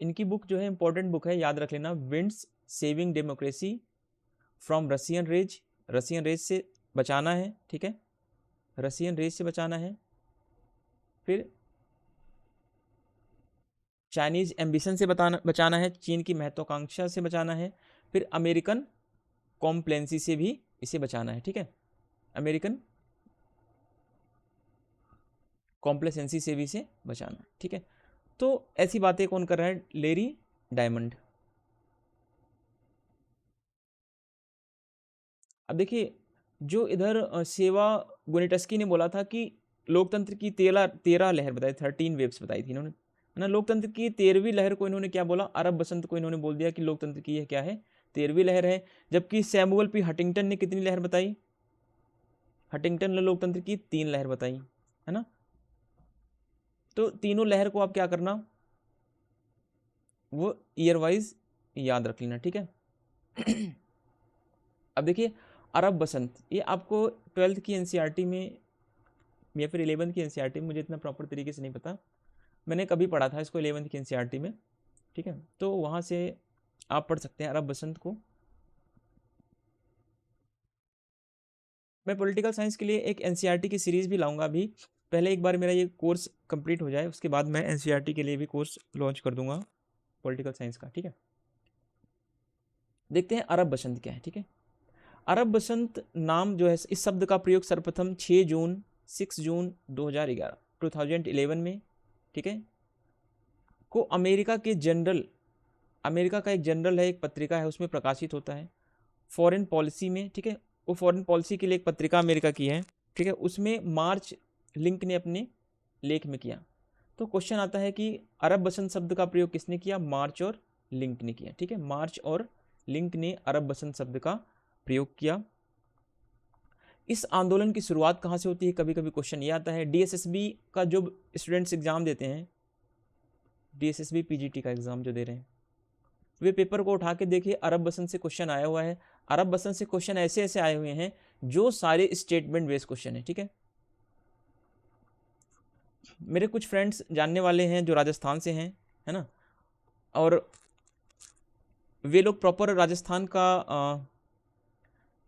इनकी बुक जो है इंपॉर्टेंट बुक है, याद रख लेना, winds saving democracy from Russian rage, Russian rage से बचाना है, ठीक है, रशियन रेज से बचाना है। फिर चाइनीज एम्बिशन से बचाना है, चीन की महत्वाकांक्षा से बचाना है। फिर अमेरिकन कॉम्प्लेंसी से भी इसे बचाना है, ठीक है, अमेरिकन कॉम्प्लेसेंसी से भी इसे बचाना है, ठीक है। तो ऐसी बातें कौन कर रहा है, लेरी डायमंड। अब देखिए, जो इधर सेवा गोनिटस्की ने बोला था कि लोकतंत्र की 13 लहर बताई, 13 वेव्स बताई थी इन्होंने, है ना। लोकतंत्र की 13वीं लहर को इन्होंने क्या बोला, अरब बसंत को इन्होंने बोल दिया कि लोकतंत्र की यह क्या है, 13वीं लहर है। जबकि सैमुअल पी हटिंगटन ने कितनी लहर बताई, हटिंगटन ने लोकतंत्र की 3 लहर बताई, है ना। तो तीनों लहर को आप क्या करना, वो ईयर वाइज याद रख लेना, ठीक है। अब देखिए, अरब बसंत, ये आपको 12th की एनसीईआरटी में या फिर 11th की एनसीईआरटी में, मुझे इतना प्रॉपर तरीके से नहीं पता, मैंने कभी पढ़ा था इसको 11th की एनसीईआरटी में, ठीक है। तो वहाँ से आप पढ़ सकते हैं अरब बसंत को। मैं पॉलिटिकल साइंस के लिए एक एनसीईआरटी की सीरीज़ भी लाऊंगा अभी, पहले एक बार मेरा ये कोर्स कंप्लीट हो जाए, उसके बाद मैं एनसीईआरटी के लिए भी कोर्स लॉन्च कर दूंगा। पॉलिटिकल साइंस का, ठीक है। देखते हैं अरब बसंत क्या है, ठीक है। अरब बसंत नाम जो है, इस शब्द का प्रयोग सर्वप्रथम 6 जून 2011 में, ठीक है, को अमेरिका का एक जनरल है, एक पत्रिका है, उसमें प्रकाशित होता है फॉरेन पॉलिसी में, ठीक है। वो फॉरेन पॉलिसी के लिए एक पत्रिका अमेरिका की है, ठीक है। उसमें मार्च लिंक ने अपने लेख में किया। तो क्वेश्चन आता है कि अरब बसंत शब्द का प्रयोग किसने किया? मार्च और लिंक ने किया, ठीक है। मार्च और लिंक ने अरब बसंत शब्द का प्रयोग किया। इस आंदोलन की शुरुआत कहाँ से होती है? कभी कभी क्वेश्चन ये आता है, डीएसएसबी का जो स्टूडेंट्स एग्जाम देते हैं, डीएसएसबी पीजीटी का एग्जाम जो दे रहे हैं, वे पेपर को उठा के देखिए, अरब बसंत से क्वेश्चन आया हुआ है। अरब बसंत से क्वेश्चन ऐसे ऐसे आए हुए हैं जो सारे स्टेटमेंट बेस्ड क्वेश्चन है, ठीक है। मेरे कुछ फ्रेंड्स जानने वाले हैं जो राजस्थान से हैं, है ना, और वे लोग प्रॉपर राजस्थान का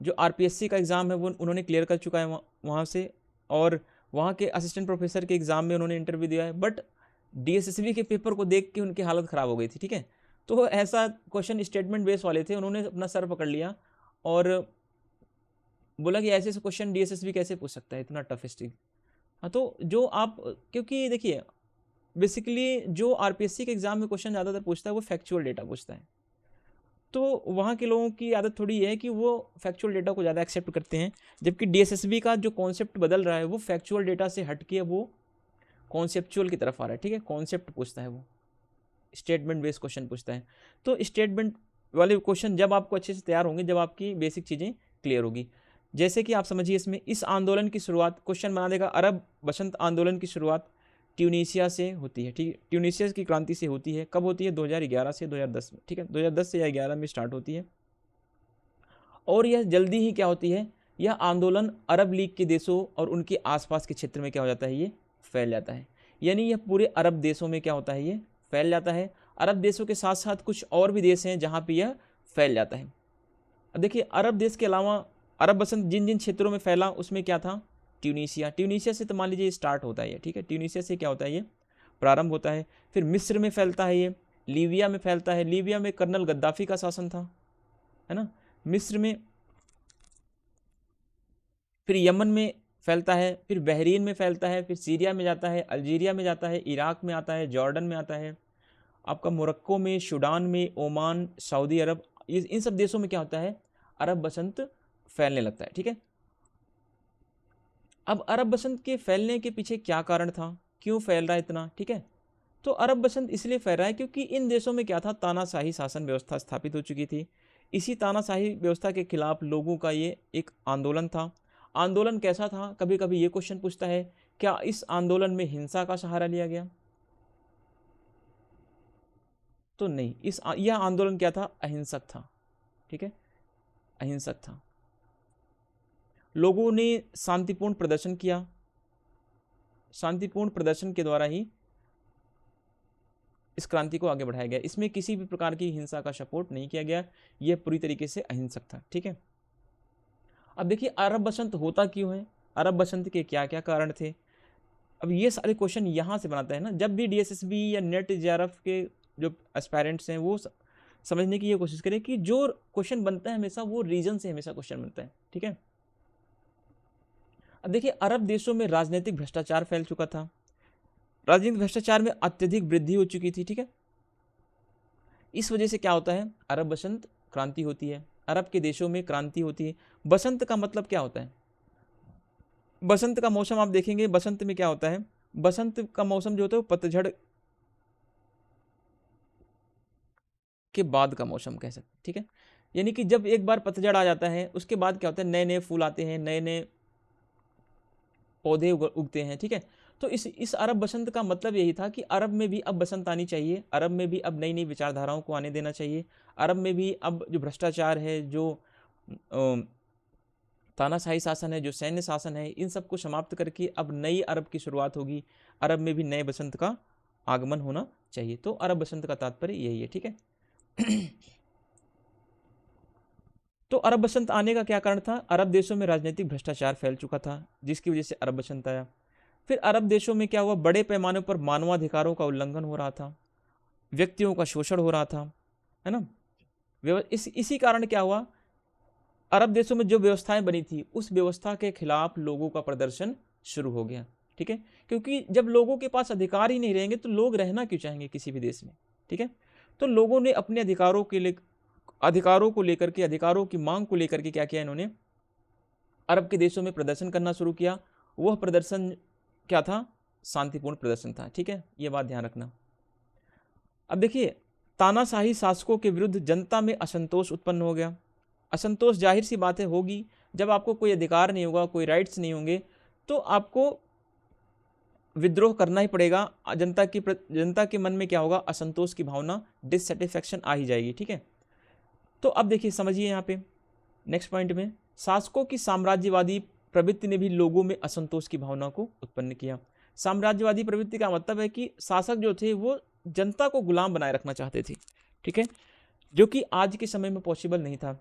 जो आरपीएससी का एग्ज़ाम है वो उन्होंने क्लियर कर चुका है वहाँ से, और वहाँ के असिस्टेंट प्रोफेसर के एग्ज़ाम में उन्होंने इंटरव्यू दिया है। बट डीएसएसबी के पेपर को देख के उनकी हालत ख़राब हो गई थी, ठीक है। तो ऐसा क्वेश्चन स्टेटमेंट बेस वाले थे, उन्होंने अपना सर पकड़ लिया और बोला कि ऐसे ऐसे क्वेश्चन डीएसएसबी कैसे पूछ सकता है, इतना टफ स्टिक। हाँ, तो जो आप, क्योंकि देखिए बेसिकली जो आरपीएससी के एग्ज़ाम में क्वेश्चन ज़्यादातर पूछता है वो फैक्चुअल डेटा पूछता है। तो वहाँ के लोगों की आदत थोड़ी है कि वो फैक्चुअल डेटा को ज़्यादा एक्सेप्ट करते हैं, जबकि डीएसएसबी का जो कॉन्सेप्ट बदल रहा है वो फैक्चुअल डेटा से हट के वो कॉन्सेप्चुअल की तरफ आ रहा है, ठीक है। कॉन्सेप्ट पूछता है, वो स्टेटमेंट बेस्ड क्वेश्चन पूछता है। तो स्टेटमेंट वाले क्वेश्चन जब आपको अच्छे से तैयार होंगे, जब आपकी बेसिक चीज़ें क्लियर होगी। जैसे कि आप समझिए इसमें, इस आंदोलन की शुरुआत, क्वेश्चन बना देगा, अरब बसंत आंदोलन की शुरुआत ट्यूनीशिया से होती है, ठीक है। ट्यूनीशिया की क्रांति से होती है। कब होती है? 2011 से 2010 में, ठीक है। 2010 से या 11 में स्टार्ट होती है। और यह जल्दी ही क्या होती है, यह आंदोलन अरब लीग के देशों और उनके आसपास के क्षेत्र में क्या हो जाता है, ये फैल जाता है। यानी यह पूरे अरब देशों में क्या होता है, ये फैल जाता है। अरब देशों के साथ साथ कुछ और भी देश हैं जहाँ पे यह फैल जाता है। अब देखिए, अरब देश के अलावा अरब बसंत जिन जिन क्षेत्रों में फैला उसमें क्या था? ट्यूनीशिया से तो मान लीजिए स्टार्ट होता है ये, ठीक है। ट्यूनीशिया से क्या होता है, ये प्रारंभ होता है। फिर मिस्र में फैलता है, ये लीबिया में फैलता है। लीबिया में कर्नल गद्दाफी का शासन था, है ना। मिस्र में, फिर यमन में फैलता है, फिर बहरीन में फैलता है, फिर सीरिया में जाता है, अल्जीरिया में जाता है, इराक में आता है, जॉर्डन में आता है, आपका मोरक्को में, सूडान में, ओमान, सऊदी अरब, इन सब देशों में क्या होता है, अरब बसंत फैलने लगता है, ठीक है। अब अरब बसंत के फैलने के पीछे क्या कारण था, क्यों फैल रहा है इतना, ठीक है। तो अरब बसंत इसलिए फैल रहा है क्योंकि इन देशों में क्या था, तानाशाही शासन व्यवस्था स्थापित हो चुकी थी। इसी तानाशाही व्यवस्था के खिलाफ लोगों का ये एक आंदोलन था। आंदोलन कैसा था? कभी कभी ये क्वेश्चन पूछता है, क्या इस आंदोलन में हिंसा का सहारा लिया गया? तो नहीं, यह आंदोलन क्या था, अहिंसक था, ठीक है, अहिंसक था। लोगों ने शांतिपूर्ण प्रदर्शन किया, शांतिपूर्ण प्रदर्शन के द्वारा ही इस क्रांति को आगे बढ़ाया गया। इसमें किसी भी प्रकार की हिंसा का सपोर्ट नहीं किया गया, यह पूरी तरीके से अहिंसक था, ठीक है। अब देखिए, अरब बसंत होता क्यों है, अरब बसंत के क्या क्या कारण थे। अब ये सारे क्वेश्चन यहाँ से बनाता है ना, जब भी डीएसएसबी या नेट जेआरएफ के जो एस्पायरेंट्स हैं वो समझने की ये कोशिश करें कि जो क्वेश्चन बनता है हमेशा वो रीजन से हमेशा क्वेश्चन बनता है, ठीक है। अब देखिए, अरब देशों में राजनीतिक भ्रष्टाचार फैल चुका था, राजनीतिक भ्रष्टाचार में अत्यधिक वृद्धि हो चुकी थी, ठीक है। इस वजह से क्या होता है, अरब बसंत क्रांति होती है, अरब के देशों में क्रांति होती है। बसंत का मतलब क्या होता है, बसंत का मौसम आप देखेंगे, बसंत में क्या होता है, बसंत का मौसम जो होता है वो पतझड़ के बाद का मौसम कह सकते हैं, ठीक है। यानी कि जब एक बार पतझड़ आ जाता है उसके बाद क्या होता है, नए नए फूल आते हैं, नए नए पौधे उगते हैं, ठीक है। तो इस अरब बसंत का मतलब यही था कि अरब में भी अब बसंत आनी चाहिए, अरब में भी अब नई नई विचारधाराओं को आने देना चाहिए, अरब में भी अब जो भ्रष्टाचार है, जो तानाशाही शासन है, जो सैन्य शासन है, इन सब को समाप्त करके अब नई अरब की शुरुआत होगी, अरब में भी नए बसंत का आगमन होना चाहिए। तो अरब बसंत का तात्पर्य यही है, ठीक है। तो अरब बसंत आने का क्या कारण था, अरब देशों में राजनीतिक भ्रष्टाचार फैल चुका था जिसकी वजह से अरब बसंत आया। फिर अरब देशों में क्या हुआ, बड़े पैमाने पर मानवाधिकारों का उल्लंघन हो रहा था, व्यक्तियों का शोषण हो रहा था, है ना। इसी कारण क्या हुआ, अरब देशों में जो व्यवस्थाएं बनी थी उस व्यवस्था के खिलाफ लोगों का प्रदर्शन शुरू हो गया, ठीक है। क्योंकि जब लोगों के पास अधिकार ही नहीं रहेंगे तो लोग रहना क्यों चाहेंगे किसी भी देश में, ठीक है। तो लोगों ने अपने अधिकारों को लेकर के, अधिकारों की मांग को लेकर के क्या किया, इन्होंने अरब के देशों में प्रदर्शन करना शुरू किया। वह प्रदर्शन क्या था, शांतिपूर्ण प्रदर्शन था, ठीक है, यह बात ध्यान रखना। अब देखिए, तानाशाही शासकों के विरुद्ध जनता में असंतोष उत्पन्न हो गया। असंतोष जाहिर सी बात है होगी, जब आपको कोई अधिकार नहीं होगा, कोई राइट्स नहीं होंगे, तो आपको विद्रोह करना ही पड़ेगा। जनता के मन में क्या होगा, असंतोष की भावना, डिससेटिस्फैक्शन आ ही जाएगी, ठीक है। तो अब देखिए, समझिए यहाँ पे नेक्स्ट पॉइंट में, शासकों की साम्राज्यवादी प्रवृत्ति ने भी लोगों में असंतोष की भावना को उत्पन्न किया। साम्राज्यवादी प्रवृत्ति का मतलब है कि शासक जो थे वो जनता को गुलाम बनाए रखना चाहते थे, ठीक है, जो कि आज के समय में पॉसिबल नहीं था।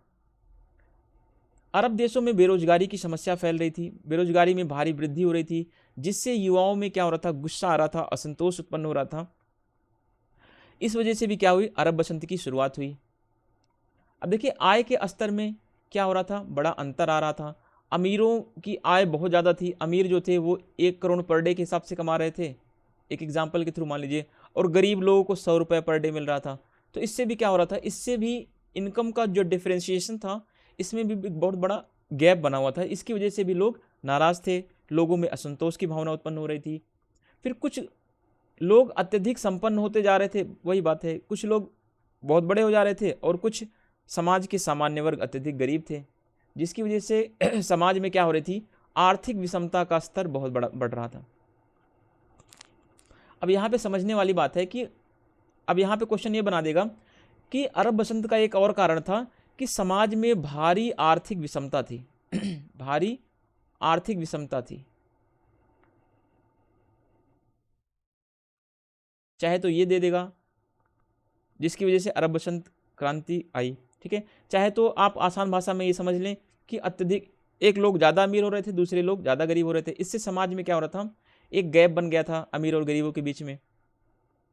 अरब देशों में बेरोजगारी की समस्या फैल रही थी, बेरोजगारी में भारी वृद्धि हो रही थी, जिससे युवाओं में क्या हो रहा था, गुस्सा आ रहा था, असंतोष उत्पन्न हो रहा था। इस वजह से भी क्या हुई, अरब बसंत की शुरुआत हुई। अब देखिए, आय के स्तर में क्या हो रहा था, बड़ा अंतर आ रहा था। अमीरों की आय बहुत ज़्यादा थी, अमीर जो थे वो 1 करोड़ पर डे के हिसाब से कमा रहे थे, एक एग्जाम्पल के थ्रू मान लीजिए, और गरीब लोगों को 100 रुपये पर डे मिल रहा था। तो इससे भी क्या हो रहा था, इससे भी इनकम का जो डिफ्रेंशिएशन था, इसमें भी बहुत बड़ा गैप बना हुआ था। इसकी वजह से भी लोग नाराज़ थे, लोगों में असंतोष की भावना उत्पन्न हो रही थी। फिर कुछ लोग अत्यधिक संपन्न होते जा रहे थे, वही बात है, कुछ लोग बहुत बड़े हो जा रहे थे, और कुछ समाज के सामान्य वर्ग अत्यधिक गरीब थे, जिसकी वजह से समाज में क्या हो रही थी, आर्थिक विषमता का स्तर बहुत बढ़ रहा था। अब यहाँ पे समझने वाली बात है कि अब यहाँ पे क्वेश्चन ये बना देगा कि अरब बसंत का एक और कारण था कि समाज में भारी आर्थिक विषमता थी भारी आर्थिक विषमता थी। चाहे तो ये दे देगा जिसकी वजह से अरब बसंत क्रांति आई, ठीक है, चाहे तो आप आसान भाषा में ये समझ लें कि अत्यधिक एक लोग ज़्यादा अमीर हो रहे थे, दूसरे लोग ज़्यादा गरीब हो रहे थे। इससे समाज में क्या हो रहा था, एक गैप बन गया था अमीर और गरीबों के बीच में।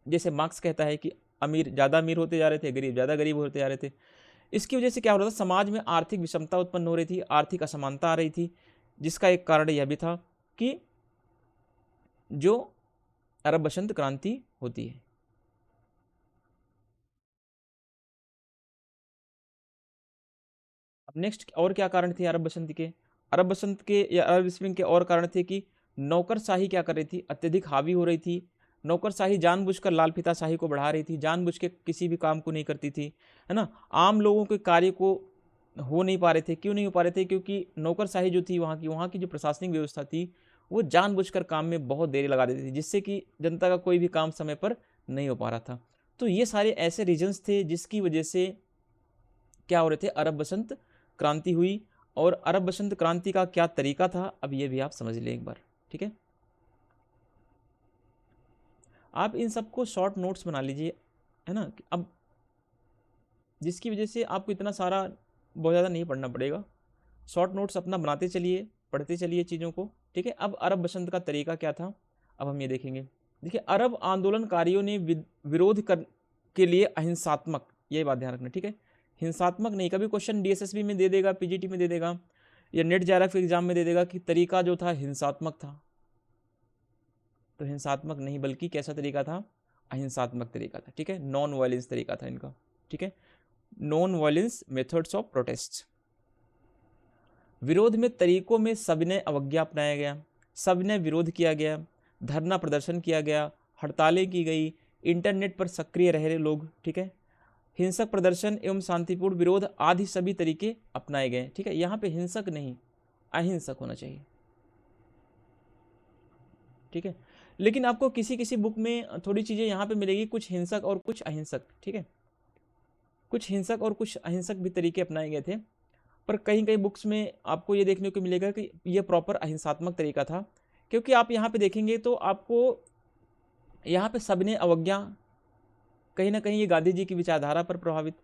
जैसे मार्क्स कहता है कि अमीर ज़्यादा अमीर होते जा रहे थे, गरीब ज़्यादा गरीब होते जा रहे थे। इसकी वजह से क्या हो रहा था, समाज में आर्थिक विषमता उत्पन्न हो रही थी, आर्थिक असमानता आ रही थी, जिसका एक कारण यह भी था कि जो अरब बसंत क्रांति होती है। अब नेक्स्ट और क्या कारण थे अरब बसंत के, अरब बसंत के या अरब स्प्रिंग के और कारण थे कि नौकरशाही क्या कर रही थी, अत्यधिक हावी हो रही थी। नौकरशाही जानबूझकर लाल फीताशाही को बढ़ा रही थी, जानबूझ के किसी भी काम को नहीं करती थी, है ना। आम लोगों के कार्य को हो नहीं पा रहे थे, क्यों नहीं हो पा रहे थे, क्योंकि नौकरशाही जो थी वहाँ की जो प्रशासनिक व्यवस्था थी वो जानबूझकर काम में बहुत देरी लगा देती थी, जिससे कि जनता का कोई भी काम समय पर नहीं हो पा रहा था। तो ये सारे ऐसे रीजन्स थे जिसकी वजह से क्या हो रहे थे, अरब बसंत क्रांति हुई। और अरब बसंत क्रांति का क्या तरीका था, अब ये भी आप समझ लें एक बार, ठीक है। आप इन सबको शॉर्ट नोट्स बना लीजिए, है ना। अब जिसकी वजह से आपको इतना सारा बहुत ज़्यादा नहीं पढ़ना पड़ेगा, शॉर्ट नोट्स अपना बनाते चलिए, पढ़ते चलिए चीज़ों को, ठीक है। अब अरब बसंत का तरीका क्या था, अब हम ये देखेंगे। देखिए, अरब आंदोलनकारियों ने विरोध के लिए अहिंसात्मक, ये बात ध्यान रखना, ठीक है, हिंसात्मक नहीं। कभी क्वेश्चन डीएसएसबी में दे देगा, पीजीटी में दे देगा, या नेट जेआरएफ एग्जाम में दे देगा कि तरीका जो था हिंसात्मक था, तो हिंसात्मक नहीं, बल्कि कैसा तरीका था, अहिंसात्मक तरीका था, ठीक है, नॉन वायलेंस तरीका था इनका, ठीक है, non violence methods of protest. विरोध में तरीकों में सविनय अवज्ञा अपनाया गया, सविनय विरोध किया गया, धरना प्रदर्शन किया गया, हड़तालें की गई, इंटरनेट पर सक्रिय रह रहे लोग, ठीक है, हिंसक प्रदर्शन एवं शांतिपूर्ण विरोध आदि सभी तरीके अपनाए गए, ठीक है। यहाँ पे हिंसक नहीं, अहिंसक होना चाहिए, ठीक है। लेकिन आपको किसी किसी बुक में थोड़ी चीज़ें यहाँ पे मिलेगी, कुछ हिंसक और कुछ अहिंसक, ठीक है, कुछ हिंसक और कुछ अहिंसक भी तरीके अपनाए गए थे। पर कहीं कहीं बुक्स में आपको ये देखने को मिलेगा कि ये प्रॉपर अहिंसात्मक तरीका था, क्योंकि आप यहाँ पे देखेंगे तो आपको यहाँ पे सबने अवज्ञा, कहीं ना कहीं ये गांधी जी की विचारधारा पर प्रभावित,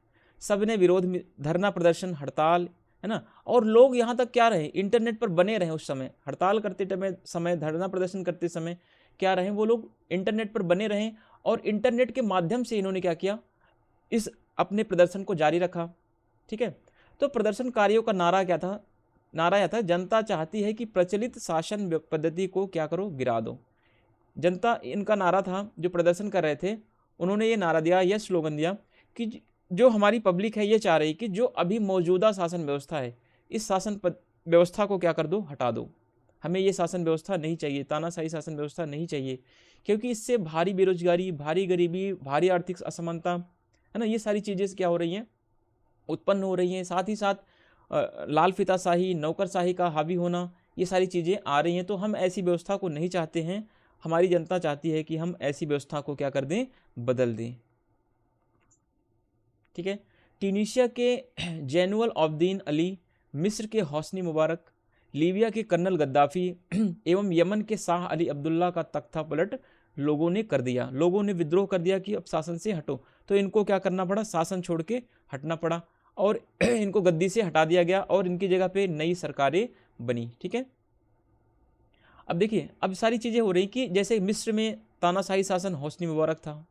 सबने विरोध में धरना प्रदर्शन हड़ताल, है ना। और लोग यहाँ तक क्या रहे, इंटरनेट पर बने रहे उस समय, हड़ताल करते समय, धरना प्रदर्शन करते समय क्या रहे, वो लोग इंटरनेट पर बने रहे और इंटरनेट के माध्यम से इन्होंने क्या किया, इस अपने प्रदर्शन को जारी रखा। ठीक है, तो प्रदर्शनकारियों का नारा क्या था, नारा यह था, जनता चाहती है कि प्रचलित शासन पद्धति को क्या करो, गिरा दो। जनता, इनका नारा था, जो प्रदर्शन कर रहे थे उन्होंने ये नारा दिया, यह स्लोगन दिया कि जो हमारी पब्लिक है ये चाह रही कि जो अभी मौजूदा शासन व्यवस्था है, इस शासन व्यवस्था को क्या कर दो, हटा दो। हमें ये शासन व्यवस्था नहीं चाहिए, तानाशाही शासन व्यवस्था नहीं चाहिए, क्योंकि इससे भारी बेरोजगारी, भारी गरीबी, भारी आर्थिक असमानता है ना, ये सारी चीज़ें क्या हो रही हैं, उत्पन्न हो रही हैं। साथ ही साथ लाल फीताशाही, नौकरशाही का हावी होना, ये सारी चीज़ें आ रही हैं। तो हम ऐसी व्यवस्था को नहीं चाहते हैं, हमारी जनता चाहती है कि हम ऐसी व्यवस्था को क्या कर दें, बदल दें। ठीक है, ट्यूनीशिया के जैनुअल आब्दीन अली, मिस्र के हौसनी मुबारक, लीबिया के कर्नल गद्दाफी एवं यमन के शाह अली अब्दुल्ला का तख्ता पलट लोगों ने कर दिया। लोगों ने विद्रोह कर दिया कि अब शासन से हटो, तो इनको क्या करना पड़ा, शासन छोड़ के हटना पड़ा और इनको गद्दी से हटा दिया गया और इनकी जगह पे नई सरकारें बनी। ठीक है, अब देखिए, अब सारी चीज़ें हो रही कि जैसे मिस्र में तानाशाही शासन हौसनी मुबारक था,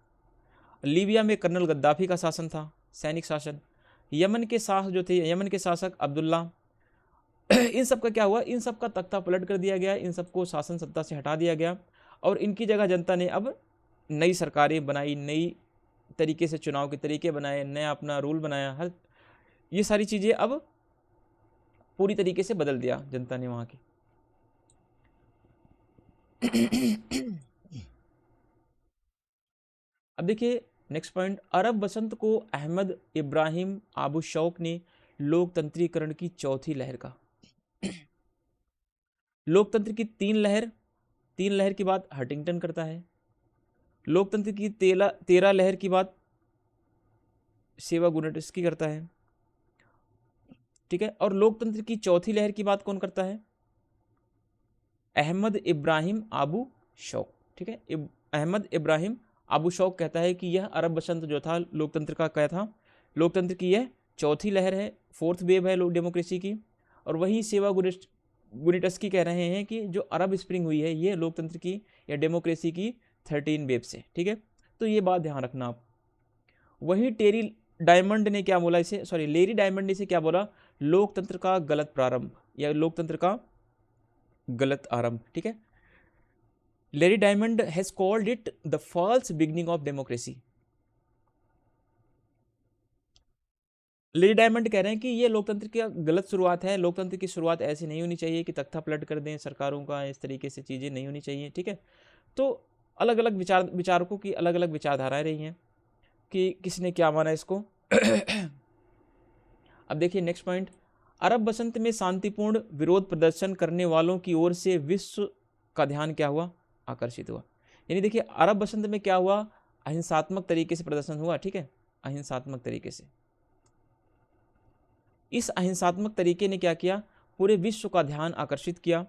लीबिया में कर्नल गद्दाफी का शासन था, सैनिक शासन, यमन के शाह जो थे, यमन के शासक अब्दुल्ला, इन सब का क्या हुआ, इन सब का तख्ता पलट कर दिया गया, इन सबको शासन सत्ता से हटा दिया गया और इनकी जगह जनता ने अब नई सरकारें बनाई, नई तरीके से चुनाव के तरीके बनाए, नया अपना रूल बनाया, हर ये सारी चीज़ें अब पूरी तरीके से बदल दिया जनता ने वहाँ की। अब देखिए नेक्स्ट पॉइंट, अरब बसंत को अहमद इब्राहिम आबू शौक ने लोकतंत्रीकरण की चौथी लहर का। लोकतंत्र की तीन लहर की बात हंटिंगटन करता है, लोकतंत्र की तेरह लहर की बात सेवागुनेटस्की करता है। ठीक है, और लोकतंत्र की चौथी लहर की बात कौन करता है, अहमद इब्राहिम आबू शौक। ठीक है, अहमद इब्राहिम आबू शौक कहता है कि यह अरब बसंत जो था लोकतंत्र का क्या था, लोकतंत्र की यह चौथी लहर है, फोर्थ वेव है लोक डेमोक्रेसी की। और वहीं सेवागुनेटस्की कह रहे हैं कि जो अरब स्प्रिंग हुई है ये लोकतंत्र की या डेमोक्रेसी की 13 वेव से। ठीक है, तो ये बात ध्यान रखना आप। वहीं लेरी डायमंड ने इसे क्या बोला, लोकतंत्र का गलत प्रारंभ या लोकतंत्र का गलत आरंभ। ठीक है, Larry Diamond has called it the false beginning of democracy. Larry Diamond कह रहे हैं कि ये लोकतंत्र की गलत शुरुआत है, लोकतंत्र की शुरुआत ऐसी नहीं होनी चाहिए कि तख्ता पलट कर दें सरकारों का, इस तरीके से चीज़ें नहीं होनी चाहिए। ठीक है, तो अलग अलग विचारकों की अलग अलग विचारधाराएं रही हैं कि किसने क्या माना इसको। अब देखिए नेक्स्ट पॉइंट, अरब बसंत में शांतिपूर्ण विरोध प्रदर्शन करने वालों की ओर से विश्व का ध्यान क्या हुआ, आकर्षित हुआ। यानी देखिए अरब बसंत में क्या हुआ, अहिंसात्मक तरीके से प्रदर्शन हुआ। ठीक है, अहिंसात्मक तरीके से, इस अहिंसात्मक तरीके ने क्या किया, पूरे विश्व का ध्यान आकर्षित किया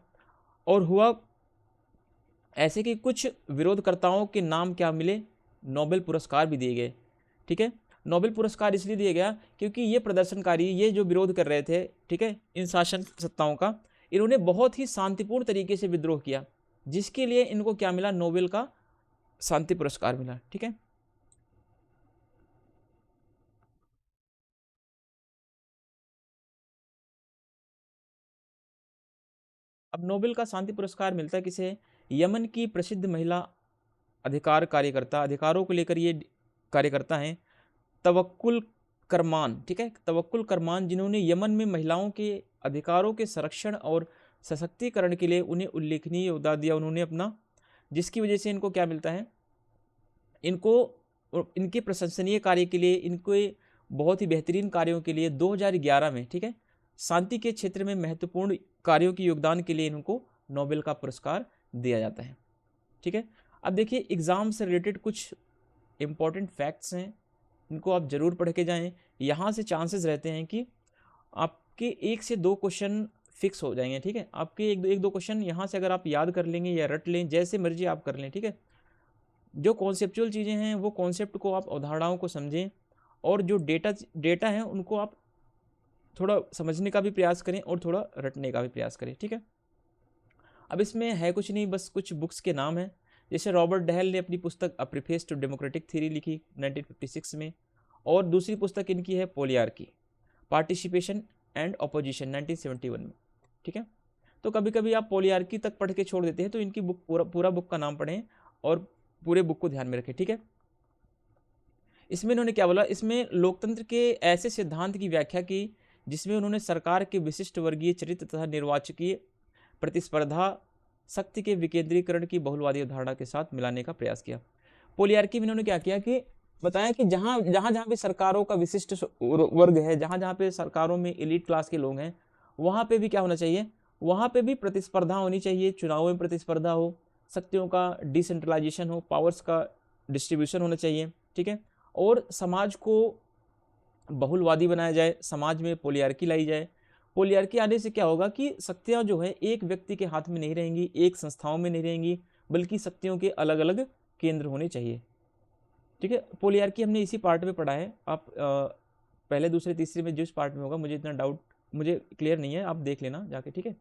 और हुआ ऐसे कि कुछ विरोधकर्ताओं के नाम क्या मिले, नोबेल पुरस्कार भी दिए गए। ठीक है, नोबेल पुरस्कार इसलिए दिया गया क्योंकि ये प्रदर्शनकारी, ये जो विरोध कर रहे थे, ठीक है, इन शासन सत्ताओं का, इन्होंने बहुत ही शांतिपूर्ण तरीके से विद्रोह किया, जिसके लिए इनको क्या मिला, नोबेल का शांति पुरस्कार मिला। ठीक है, अब नोबेल का शांति पुरस्कार मिलता है किसे, यमन की प्रसिद्ध महिला अधिकारों को लेकर ये कार्यकर्ता हैं, तवक्कुल करमान। ठीक है, तवक्कुल करमान, जिन्होंने यमन में महिलाओं के अधिकारों के संरक्षण और सशक्तिकरण के लिए उन्हें उल्लेखनीय योगदान दिया उन्होंने अपना, जिसकी वजह से इनको क्या मिलता है, इनको इनके प्रशंसनीय कार्य के लिए, इनके बहुत ही बेहतरीन कार्यों के लिए 2011 में, ठीक है, शांति के क्षेत्र में महत्वपूर्ण कार्यों के योगदान के लिए इनको नोबेल का पुरस्कार दिया जाता है। ठीक है, अब देखिए एग्ज़ाम से रिलेटेड कुछ इंपॉर्टेंट फैक्ट्स हैं, इनको आप ज़रूर पढ़ के जाएं। यहाँ से चांसेस रहते हैं कि आपके 1 से 2 क्वेश्चन फिक्स हो जाएंगे। ठीक है, आपके एक दो क्वेश्चन यहाँ से अगर आप याद कर लेंगे या रट लें, जैसे मर्जी आप कर लें। ठीक है, जो कॉन्सेप्चुअल चीज़ें हैं वो कॉन्सेप्ट को आप, अवधारणाओं को समझें, और जो डेटा है उनको आप थोड़ा समझने का भी प्रयास करें और थोड़ा रटने का भी प्रयास करें। ठीक है, अब इसमें है कुछ नहीं, बस कुछ बुक्स के नाम हैं जैसे रॉबर्ट डहेल ने अपनी पुस्तक अ प्रीफेस टू डेमोक्रेटिक थ्योरी लिखी 1956 में, और दूसरी पुस्तक इनकी है पोलियार्की, पार्टिसिपेशन एंड ऑपोजिशन 1971 में, ठीक है। तो कभी कभी आप पोलियार्की तक पढ़ के छोड़ देते हैं, तो इनकी बुक पूरा बुक का नाम पढ़ें और पूरे बुक को ध्यान में रखें, ठीक है। इसमें इन्होंने क्या बोला, इसमें लोकतंत्र के ऐसे सिद्धांत की व्याख्या की जिसमें उन्होंने सरकार के विशिष्ट वर्गीय चरित्र तथा निर्वाचकीय प्रतिस्पर्धा शक्ति के विकेंद्रीकरण की बहुलवादी अवधारणा के साथ मिलाने का प्रयास किया। पोलियार्की में इन्होंने क्या किया कि बताया कि जहां जहां पे सरकारों का विशिष्ट वर्ग है, जहां जहां पे सरकारों में एलीट क्लास के लोग हैं, वहां पे भी क्या होना चाहिए, वहां पे भी प्रतिस्पर्धा होनी चाहिए, चुनावों में प्रतिस्पर्धा हो, शक्तियों का डिसेंट्रलाइजेशन हो, पावर्स का डिस्ट्रीब्यूशन होना चाहिए, ठीक है, और समाज को बहुलवादी बनाया जाए, समाज में पोलियार्की लाई जाए। पोलियार्की आने से क्या होगा कि शक्तियां जो है एक व्यक्ति के हाथ में नहीं रहेंगी, एक संस्थाओं में नहीं रहेंगी, बल्कि शक्तियों के अलग अलग केंद्र होने चाहिए, ठीक है। पोलियार्की हमने इसी पार्ट में पढ़ा है, आप पहले दूसरे तीसरे में जिस पार्ट में होगा, मुझे इतना डाउट मुझे क्लियर नहीं है, आप देख लेना जाके, ठीक है।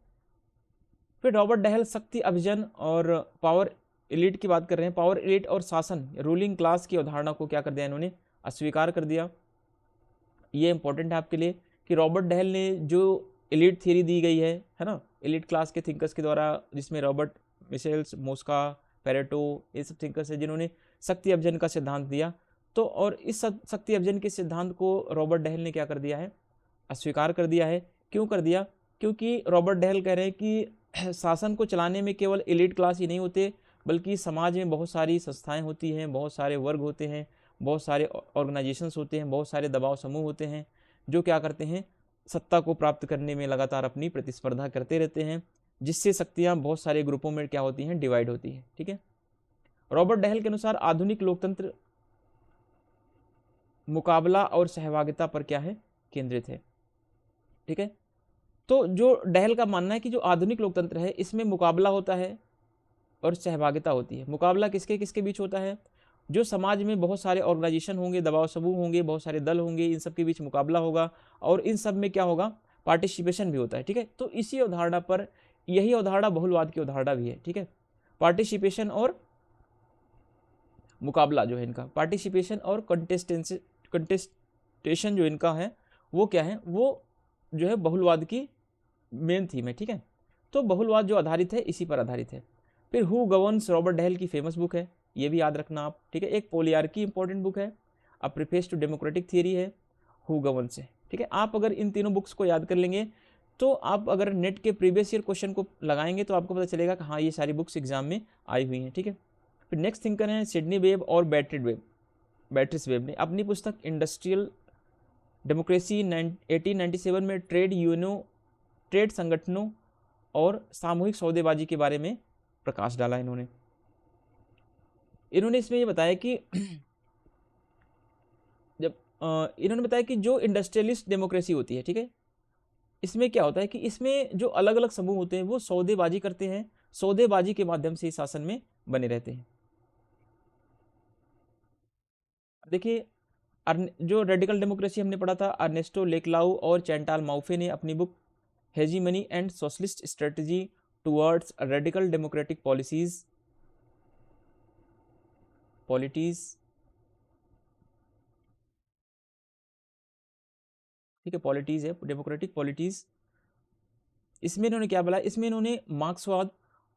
फिर रॉबर्ट डहेल शक्ति अभिजन और पावर एलिट की बात कर रहे हैं। पावर एलिट और शासन, रूलिंग क्लास की अवधारणा को क्या कर दिया इन्होंने, अस्वीकार कर दिया। ये इंपॉर्टेंट है आपके लिए कि रॉबर्ट डहेल ने जो एलिट थ्योरी दी गई है ना, एलिट क्लास के थिंकर्स के द्वारा, जिसमें रॉबर्ट मिशेल्स, मोस्का, पेरेटो, ये सब थिंकर्स हैं जिन्होंने शक्ति अभिजन का सिद्धांत दिया। तो और इस शक्ति अभिजन के सिद्धांत को रॉबर्ट डहेल ने क्या कर दिया है, अस्वीकार कर दिया है। क्यों कर दिया, क्योंकि रॉबर्ट डहेल कह रहे हैं कि शासन को चलाने में केवल एलिट क्लास ही नहीं होते, बल्कि समाज में बहुत सारी संस्थाएं होती हैं, बहुत सारे वर्ग होते हैं, बहुत सारे ऑर्गेनाइजेशंस होते हैं, बहुत सारे दबाव समूह होते हैं, जो क्या करते हैं, सत्ता को प्राप्त करने में लगातार अपनी प्रतिस्पर्धा करते रहते हैं, जिससे शक्तियां बहुत सारे ग्रुपों में क्या होती हैं, डिवाइड होती हैं, ठीक है। रॉबर्ट डहेल के अनुसार आधुनिक लोकतंत्र मुकाबला और सहभागिता पर क्या है, केंद्रित है, ठीक है। तो जो डहेल का मानना है कि जो आधुनिक लोकतंत्र है इसमें मुकाबला होता है और सहभागिता होती है। मुकाबला किसके किसके बीच होता है, जो समाज में बहुत सारे ऑर्गेनाइजेशन होंगे, दबाव समूह होंगे, बहुत सारे दल होंगे, इन सब के बीच मुकाबला होगा, और इन सब में क्या होगा, पार्टिसिपेशन भी होता है, ठीक है। तो इसी अवधारणा पर, यही अवधारणा बहुलवाद की अवधारणा भी है, ठीक है। पार्टिसिपेशन और मुकाबला जो है इनका, पार्टिसिपेशन और कंटेस्टेशन जो इनका है वो क्या है, वो जो है बहुलवाद की मेन थीम है, ठीक है। तो बहुलवाद जो आधारित है इसी पर आधारित है। फिर हु गवर्न्स, रॉबर्ट डहेल की फेमस बुक है, ये भी याद रखना आप, ठीक है। एक पोलियार्की इंपॉर्टेंट बुक है, अ प्रीफेस टू डेमोक्रेटिक थियरी है, हु गवर्न्स है, ठीक है। आप अगर इन तीनों बुक्स को याद कर लेंगे तो आप अगर नेट के प्रीवियस ईयर क्वेश्चन को लगाएंगे तो आपको पता चलेगा कि हाँ ये सारी बुक्स एग्जाम में आई हुई हैं, ठीक है। फिर नेक्स्ट थिंकर हैं सिडनी वेब और बैट्रिस वेब ने अपनी पुस्तक इंडस्ट्रियल डेमोक्रेसी 1897 में ट्रेड यूनियनों, ट्रेड संगठनों और सामूहिक सौदेबाजी के बारे में प्रकाश डाला। इन्होंने इसमें ये बताया कि जब इन्होंने बताया कि जो इंडस्ट्रियलिस्ट डेमोक्रेसी होती है, ठीक है, इसमें क्या होता है कि इसमें जो अलग अलग समूह होते हैं वो सौदेबाजी करते हैं, सौदेबाजी के माध्यम से शासन में बने रहते हैं। देखिए जो रेडिकल डेमोक्रेसी हमने पढ़ा था, अर्नेस्टो लेक्लाउ और चैंटाल माउफे ने अपनी book hegemony and socialist strategy towards radical democratic पॉलिटीज, ठीक है, पॉलिटीज है, डेमोक्रेटिक पॉलिटीज। इसमें इन्होंने क्या बोला, इसमें इन्होंने मार्क्सवाद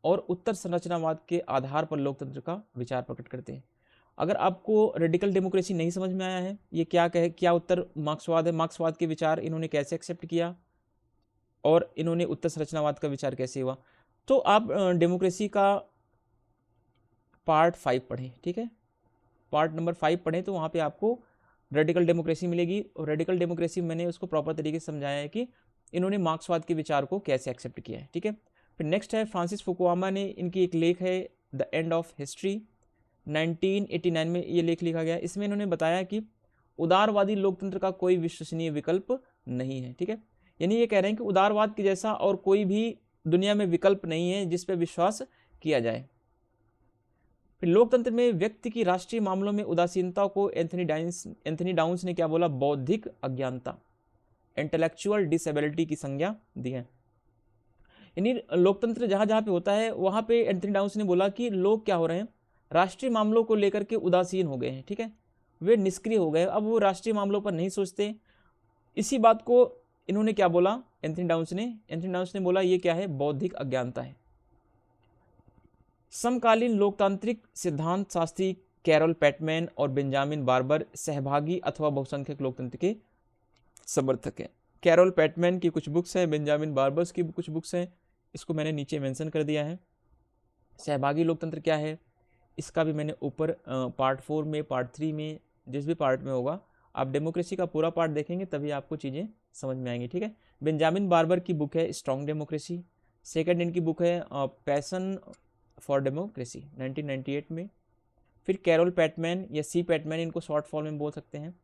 और उत्तर संरचनावाद के आधार पर लोकतंत्र का विचार प्रकट करते हैं। अगर आपको रेडिकल डेमोक्रेसी नहीं समझ में आया है, ये क्या उत्तर मार्क्सवाद है, मार्क्सवाद के विचार इन्होंने कैसे एक्सेप्ट किया और इन्होंने उत्तर संरचनावाद का विचार कैसे हुआ, तो आप डेमोक्रेसी का पार्ट 5 पढ़ें, ठीक है, पार्ट नंबर 5 पढ़ें तो वहाँ पे आपको रेडिकल डेमोक्रेसी मिलेगी। और रेडिकल डेमोक्रेसी मैंने उसको प्रॉपर तरीके से समझाया है कि इन्होंने मार्क्सवाद के विचार को कैसे एक्सेप्ट किया है, ठीक है। फिर नेक्स्ट है फ्रांसिस फुकुयामा ने, इनकी एक लेख है द एंड ऑफ हिस्ट्री, 1989 में ये लेख लिखा गया। इसमें इन्होंने बताया कि उदारवादी लोकतंत्र का कोई विश्वसनीय विकल्प नहीं है, ठीक है। यानी ये कह रहे हैं कि उदारवाद के जैसा और कोई भी दुनिया में विकल्प नहीं है जिस पर विश्वास किया जाए। फिर लोकतंत्र में व्यक्ति की राष्ट्रीय मामलों में उदासीनता को एंथनी डाउन्स ने क्या बोला, बौद्धिक अज्ञानता, इंटेलेक्चुअल डिसेबिलिटी की संज्ञा दी है। यानी लोकतंत्र जहां जहां पे होता है वहां पे एंथनी डाउन्स ने बोला कि लोग क्या हो रहे हैं, राष्ट्रीय मामलों को लेकर के उदासीन हो गए हैं, ठीक है, वे निष्क्रिय हो गए, अब वो राष्ट्रीय मामलों पर नहीं सोचते। इसी बात को इन्होंने क्या बोला, एंथनी डाउन्स ने बोला ये क्या है, बौद्धिक अज्ञानता है। समकालीन लोकतांत्रिक सिद्धांत शास्त्री कैरोल पैटमैन और बेंजामिन बार्बर सहभागी अथवा बहुसंख्यक लोकतंत्र के समर्थक हैं। कैरोल पैटमैन की कुछ बुक्स हैं, बेंजामिन बार्बर्स की कुछ बुक्स हैं, इसको मैंने नीचे मेंशन कर दिया है। सहभागी लोकतंत्र क्या है, इसका भी मैंने ऊपर पार्ट 4 में, पार्ट 3 में, जिस भी पार्ट में होगा, आप डेमोक्रेसी का पूरा पार्ट देखेंगे तभी आपको चीज़ें समझ में आएंगी, ठीक है। बेंजामिन बार्बर की बुक है स्ट्रॉन्ग डेमोक्रेसी। सेकंड इनकी बुक है पैशन फॉर डेमोक्रेसी 1998 में। फिर कैरोल पैटमैन या सी पैटमैन, इनको शॉर्ट फॉर्म में बोल सकते हैं,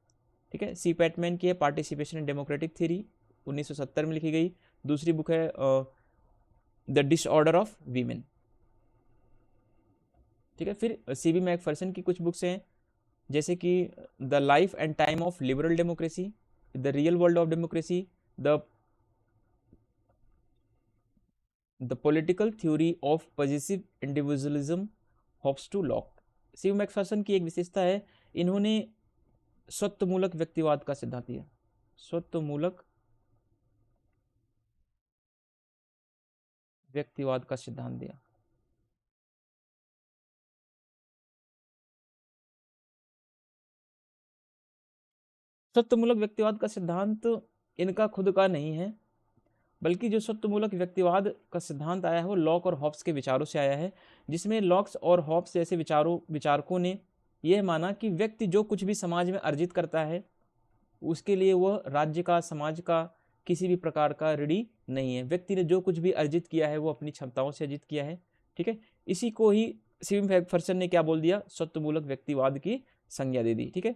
ठीक है। सी पैटमैन की है पार्टिसिपेशन इन डेमोक्रेटिक थ्योरी, 1970 में लिखी गई। दूसरी बुक है द डिसऑर्डर ऑफ वीमेन, ठीक है। फिर सी बी मैकफर्सन की कुछ बुक्स हैं, जैसे कि the life and time of liberal democracy, the real world of democracy, the political theory of positive individualism Hobbes to Locke. C B Macpherson की एक विशेषता है, इन्होंने स्वत्वमूलक व्यक्तिवाद का सिद्धांत दिया, स्वत्वमूलक व्यक्तिवाद का सिद्धांत दिया। स्वत्वमूलक व्यक्तिवाद का सिद्धांत इनका खुद का नहीं है, बल्कि जो स्वत्वमूलक व्यक्तिवाद का सिद्धांत आया है वो लॉक और हॉब्स के विचारों से आया है, जिसमें लॉक्स और हॉब्स जैसे विचारकों ने यह माना कि व्यक्ति जो कुछ भी समाज में अर्जित करता है उसके लिए वह राज्य का, समाज का, किसी भी प्रकार का ऋणी नहीं है। व्यक्ति ने जो कुछ भी अर्जित किया है वो अपनी क्षमताओं से अर्जित किया है, ठीक है। इसी को ही सी बी मैकफर्सन ने क्या बोल दिया, स्वत्वमूलक व्यक्तिवाद की संज्ञा दे दी, ठीक है।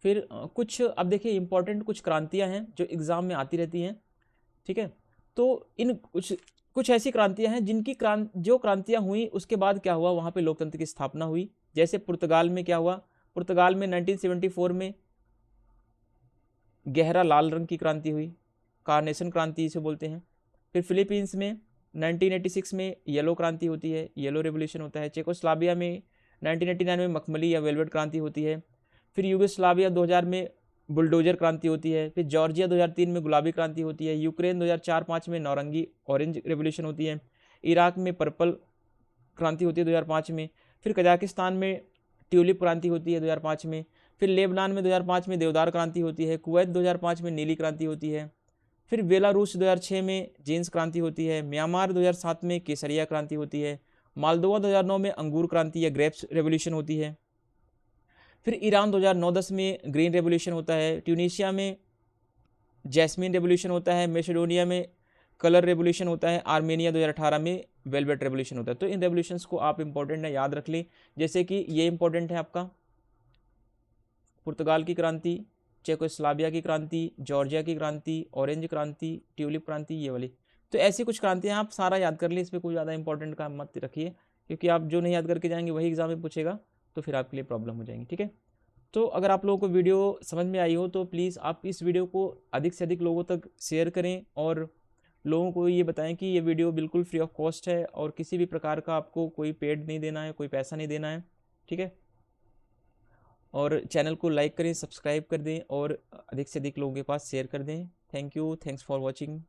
फिर कुछ अब देखिए इंपॉर्टेंट कुछ क्रांतियां हैं जो एग्जाम में आती रहती हैं, ठीक है। तो इन कुछ ऐसी क्रांतियां हैं जिनकी जो क्रांतियां हुई उसके बाद क्या हुआ, वहां पे लोकतंत्र की स्थापना हुई। जैसे पुर्तगाल में क्या हुआ, पुर्तगाल में 1974 में गहरा लाल रंग की क्रांति हुई, कार्नेशन क्रांति इसे बोलते हैं। फिर फिलीपींस में 1986 में येलो क्रांति होती है, येलो रेवोल्यूशन होता है। चेकोस्लोवाकिया में 1989 में मखमली या वेलवेट क्रांति होती है। फिर यूगोस्लाविया 2000 में बुलडोजर क्रांति होती है। फिर जॉर्जिया 2003 में गुलाबी क्रांति होती है। यूक्रेन 2004-5 में नारंगी ऑरेंज रेवोल्यूशन होती है। इराक में पर्पल क्रांति होती है 2005 में। फिर कजाकिस्तान में ट्यूलिप क्रांति होती है 2005 में। फिर लेबनान में 2005 में देवदार क्रांति होती है। कुवैत 2005 में नीली क्रांति होती है। फिर बेलारूस 2006 में जींस क्रांति होती है। म्यांमार 2007 में केसरिया क्रांति होती है। मालदोवा 2009 में अंगूर क्रांति या ग्रेप्स रेवोल्यूशन होती है। फिर ईरान 2009-10 में ग्रीन रेवोल्यूशन होता है। ट्यूनीशिया में जैस्मिन रेवोल्यूशन होता है। मैसेडोनिया में कलर रेवोल्यूशन होता है। आर्मेनिया 2018 में वेलवेट रेवोल्यूशन होता है। तो इन रेवोल्यूशंस को आप इंपॉर्टेंट है, याद रख लें। जैसे कि ये इंपॉर्टेंट है आपका पुर्तगाल की क्रांति, चेकोस्लोवाकिया की क्रांति, जॉर्जिया की क्रांति, ऑरेंज क्रांति, ट्यूलिप क्रांति, ये वाली। तो ऐसी कुछ क्रांतियाँ आप सारा याद कर लिए, इसमें कोई ज़्यादा इंपॉर्टेंट काम मत रखिए, क्योंकि आप जो नहीं याद करके जाएंगे वही एग्जाम में पूछेगा, तो फिर आपके लिए प्रॉब्लम हो जाएंगी, ठीक है। तो अगर आप लोगों को वीडियो समझ में आई हो तो प्लीज़ आप इस वीडियो को अधिक से अधिक लोगों तक शेयर करें और लोगों को ये बताएं कि ये वीडियो बिल्कुल फ्री ऑफ कॉस्ट है और किसी भी प्रकार का आपको कोई पेड नहीं देना है, कोई पैसा नहीं देना है, ठीक है। और चैनल को लाइक करें, सब्सक्राइब कर दें और अधिक से अधिक लोगों के पास शेयर कर दें। Thank you, thanks for watching.